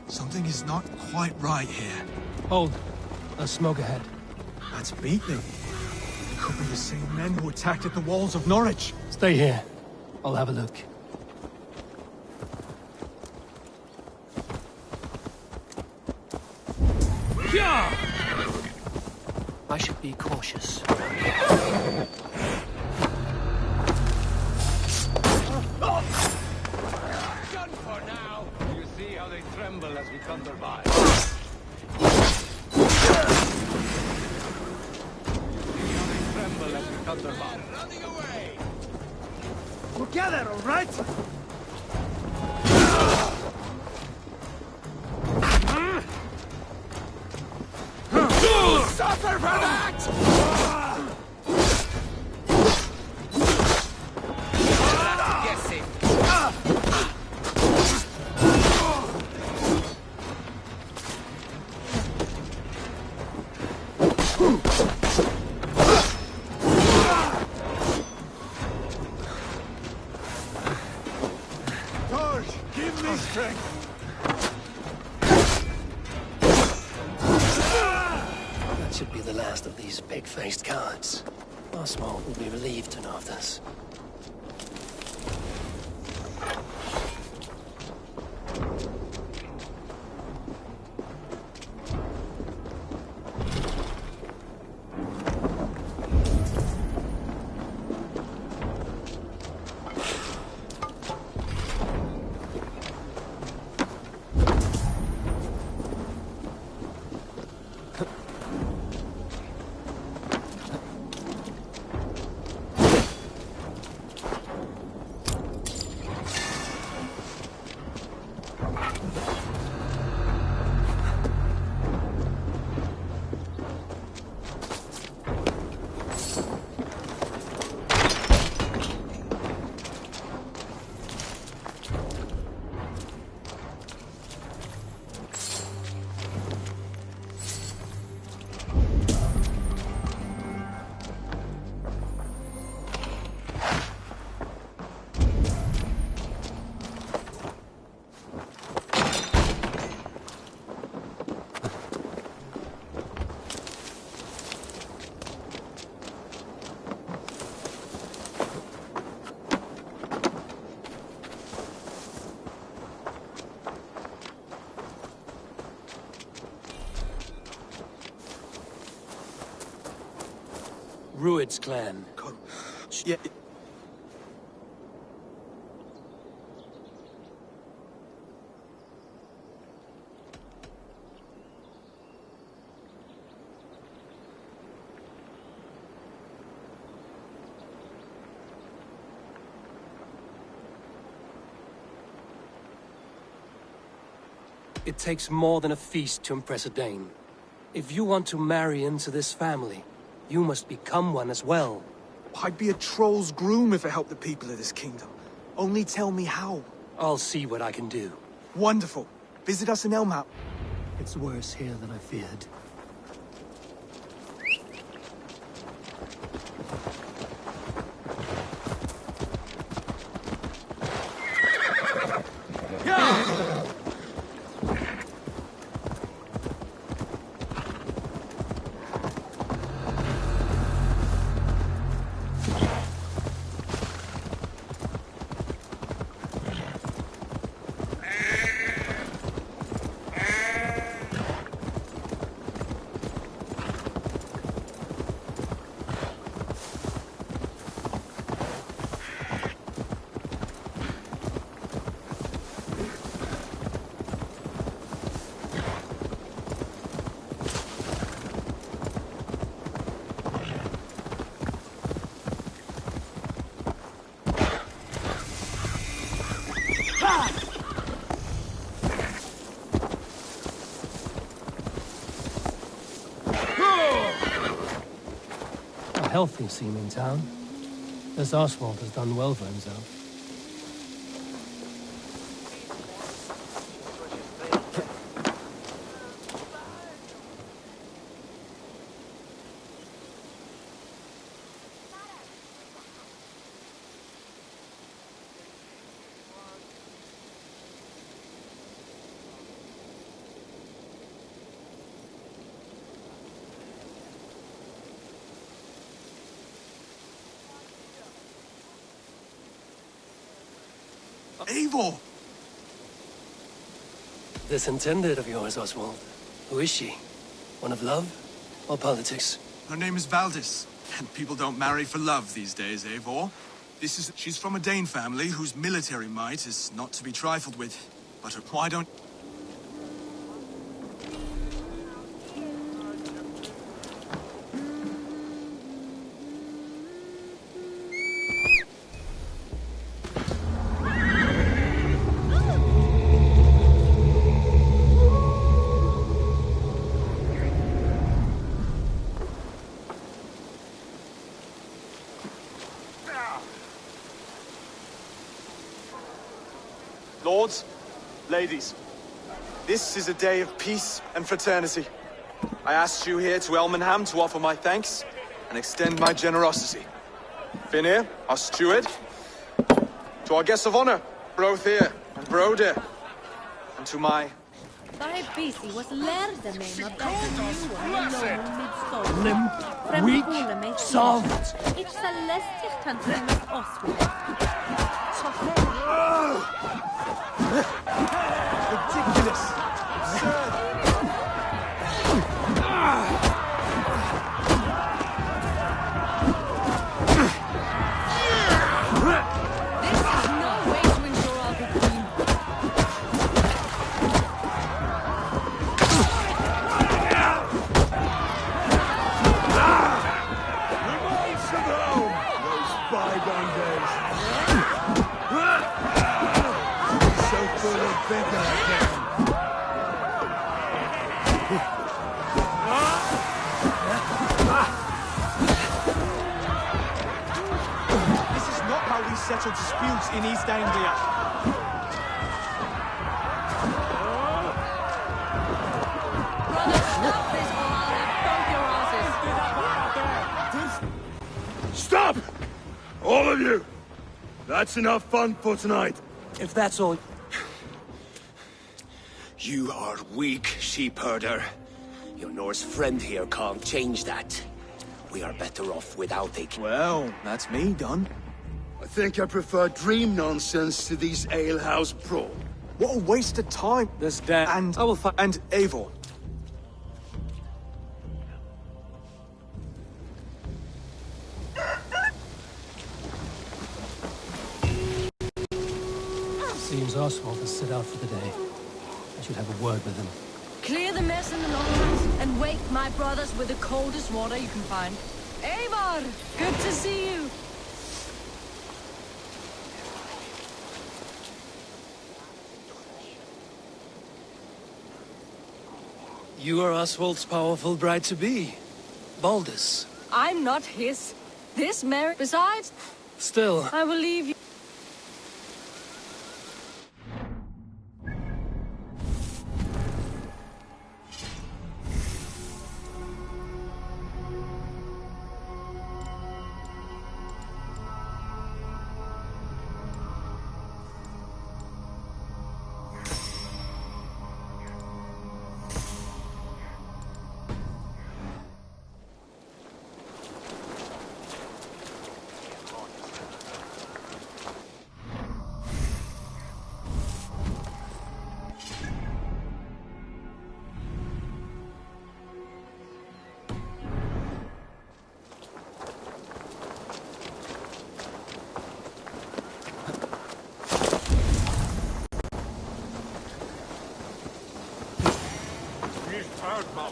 Something is not quite right here. Hold. There's smoke ahead. That's beating. It could be the same men who attacked at the walls of Norwich. Stay here. I'll have a look. I should be cautious. Done for now. You see how they tremble as we thunder by. Running away! Together, all right? Suffer for that! Guessing. Give me strength. That should be the last of these pig-faced guards. Oswald will be relieved to know of this. Rued's clan. Yeah. It takes more than a feast to impress a Dane. If you want to marry into this family, you must become one as well. I'd be a troll's groom if I helped the people of this kingdom. Only tell me how. I'll see what I can do. Wonderful. Visit us in Elmap. It's worse here than I feared. A healthy seeming town. This Oswald has done well for himself. Eivor! This intended of yours, Oswald. Who is she? One of love or politics? Her name is Valdis, and people don't marry for love these days, Eivor. She's from a Dane family whose military might is not to be trifled with. But why don't... Lords, ladies, this is a day of peace and fraternity. I asked you here to Elmenham to offer my thanks and extend my generosity. Finir, our steward, to our guests of honor, Brothir and Broder, and to my... Limp, weak, soft. Ridiculous! Absurd! This is no way to ensure our victory. Reminds of home! Those bygone days. So full of vigor again. This is not how we settle disputes in East Anglia. Stop! All of you! That's enough fun for tonight. If that's all... You are weak, sheep herder. Your Norse friend here can't change that. We are better off without it. Well, that's me done. I think I prefer dream nonsense to these alehouse brawl. What a waste of time. There's Dan and I will find and Eivor. Seems Oswald has set out for the day. I should have a word with him. Clear the mess in the longhouse and wake my brothers with the coldest water you can find. Eivor, good to see you. You are Oswald's powerful bride-to-be, Baldus. I'm not his. This marriage... Besides... Still... I will leave you...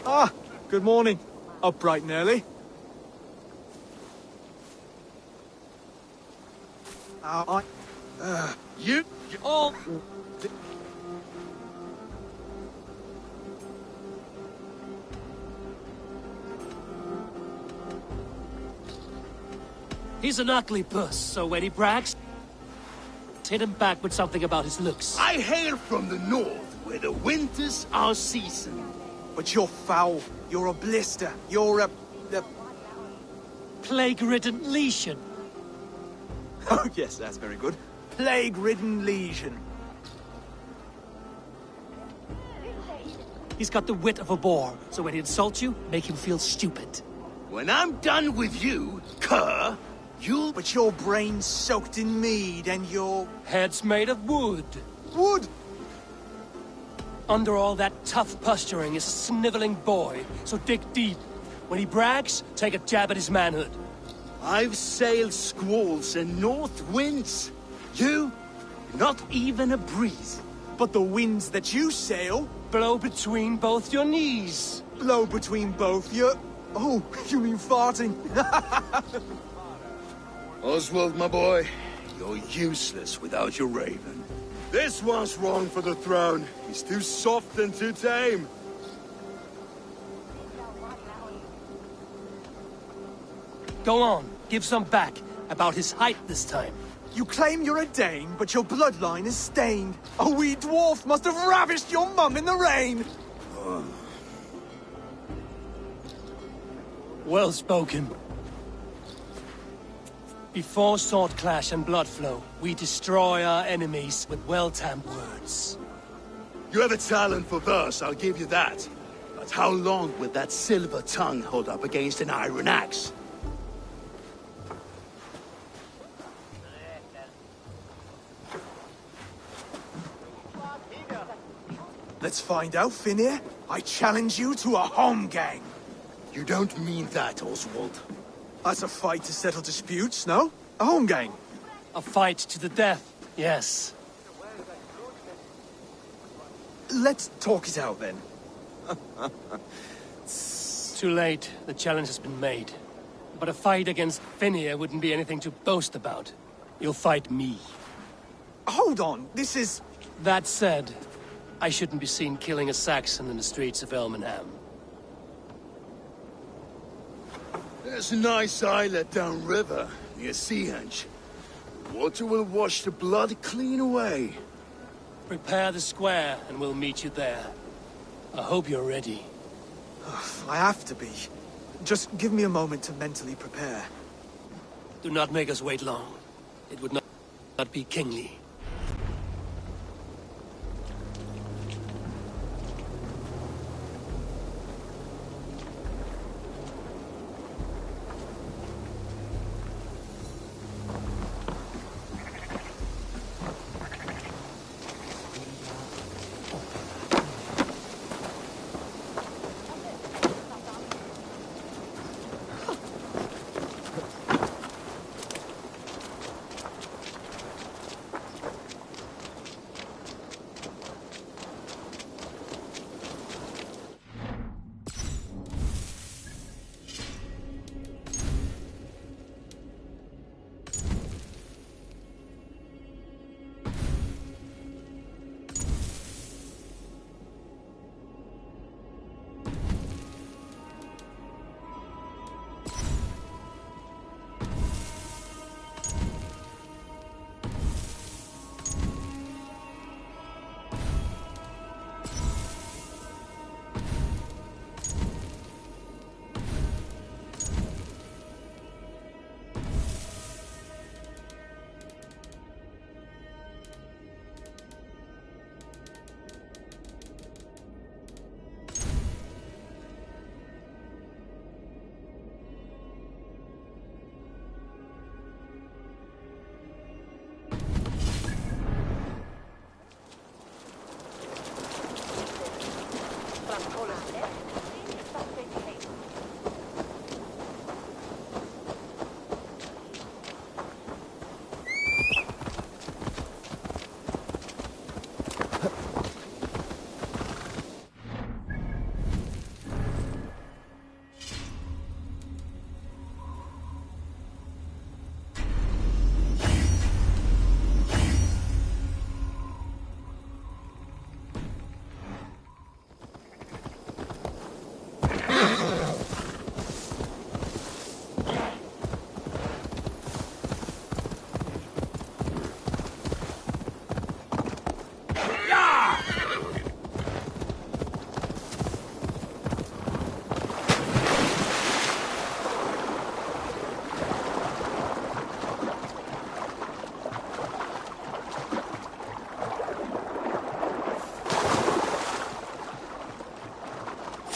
Ah, good morning. Up bright and early. You... Oh! He's an ugly puss, so when he brags, hit him back with something about his looks. I hail from the north, where the winters are season. But you're foul. You're a blister. You're a plague-ridden lesion. Oh, yes, that's very good. Plague-ridden lesion. He's got the wit of a boar, so when he insults you, make him feel stupid. When I'm done with you, cur, you'll... But your brain's soaked in mead, and your... Head's made of wood. Wood? Under all that tough posturing is a sniveling boy, so dig deep. When he brags, take a jab at his manhood. I've sailed squalls and north winds. You, not even a breeze. But the winds that you sail... Blow between both your knees. Blow between both your... Oh, you mean farting? Oswald, my boy, you're useless without your raven. This one's wrong for the throne. He's too soft and too tame. Go on, give some back. About his height this time. You claim you're a Dane, but your bloodline is stained. A wee dwarf must have ravished your mum in the rain! Well spoken. Before sword clash and blood flow, we destroy our enemies with well-timed words. You have a talent for verse, I'll give you that. But how long will that silver tongue hold up against an iron axe? Let's find out, Finnear. I challenge you to a home gang. You don't mean that, Oswald. That's a fight to settle disputes, no? A home gang. A fight to the death, yes. Let's talk it out, then. Too late. The challenge has been made. But a fight against Finnear wouldn't be anything to boast about. You'll fight me. Hold on, this is... That said, I shouldn't be seen killing a Saxon in the streets of Elmenham. There's a nice islet downriver, near Seahenge. Water will wash the blood clean away. Prepare the square, and we'll meet you there. I hope you're ready. I have to be. Just give me a moment to mentally prepare. Do not make us wait long. It would not be kingly.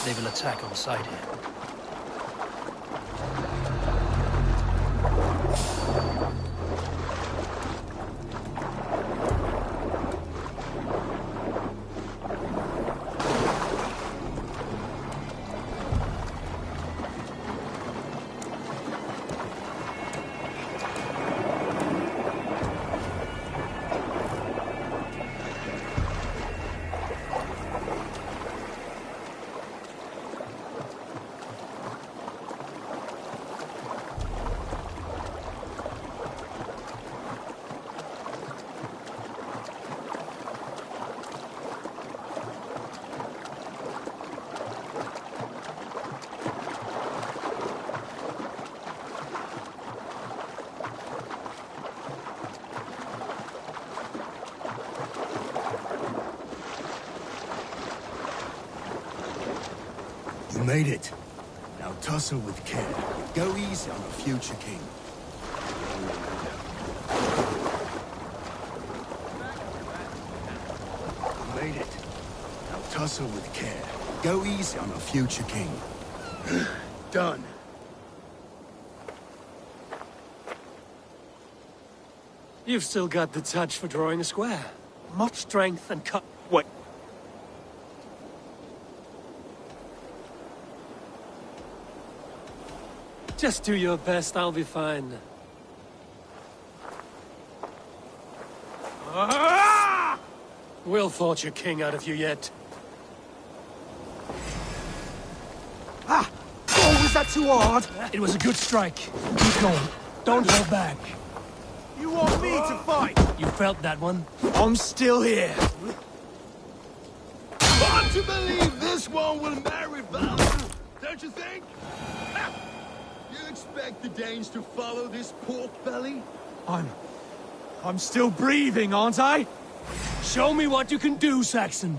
They will attack on sight here. You made it. Now tussle with care. Go easy on the future king. You made it. Now tussle with care. Go easy on the future king. Done. You've still got the touch for drawing a square. Much strength and cut. What? Just do your best, I'll be fine. We'll thought your king out of you yet. Ah! Oh, was that too hard? It was a good strike. Keep going. Don't hold back. You want me to fight? You felt that one? I'm still here. Hard to believe this one will marry Valor, don't you think? You expect the Danes to follow this pork belly? I'm still breathing, aren't I? Show me what you can do, Saxon.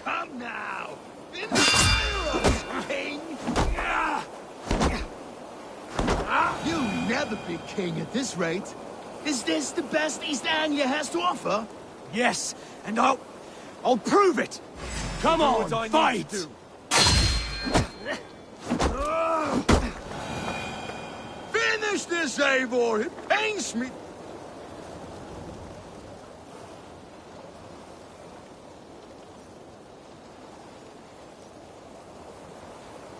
Come now! Inspire us, king! You'll never be king at this rate. Is this the best East Anglia has to offer? Yes, and I'll prove it! Come on, fight! Finish this, Eivor! It pains me!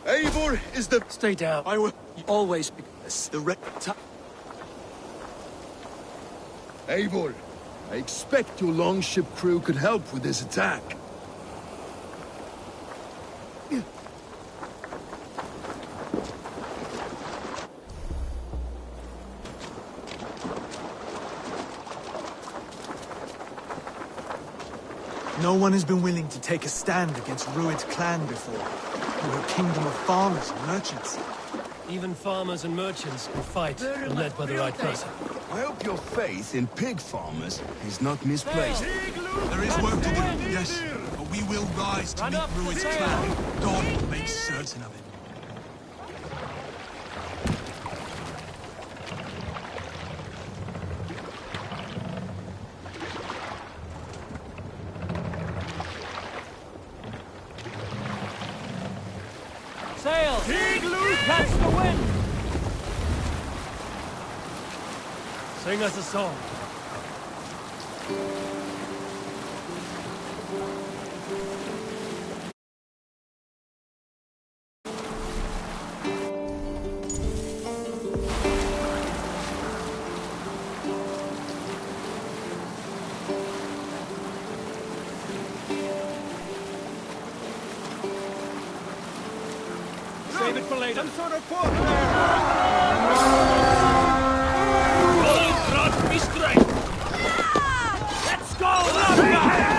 Eivor is the... Stay down. I will always be... the Eivor, I expect your longship crew could help with this attack. No one has been willing to take a stand against Rued's clan before. We're a kingdom of farmers and merchants. Even farmers and merchants can fight when led by the right person. I hope your faith in pig farmers is not misplaced. There is work to do, yes. But we will rise to meet Rued's clan. God will make certain of it. Sail! Catch the wind! Sing us a song. Save it for later. Some sort of pork Be straight! Let's go! Hand to hand!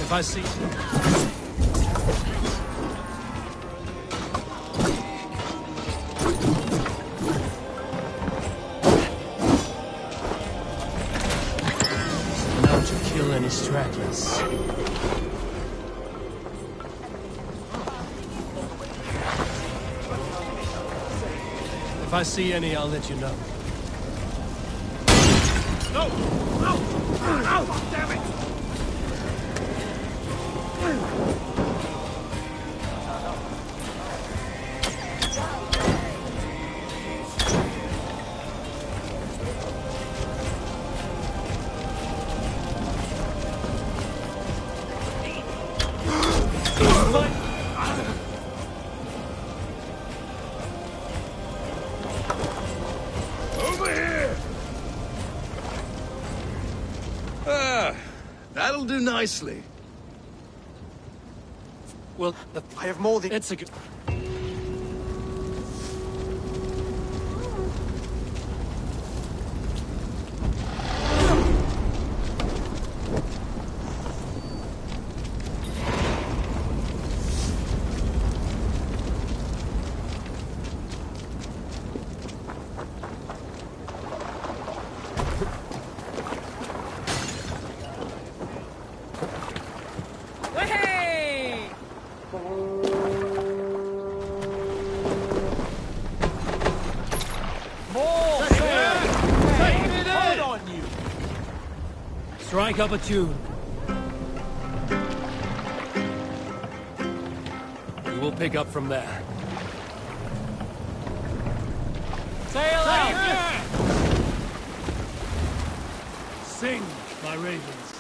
If I see... Now to kill any stragglers. If I see any, I'll let you know. No! No! No! Damn it! That'll do nicely. Well, I have more than... It's a good... Strike up a tune. We will pick up from there. Sail out! Sing, my ravens.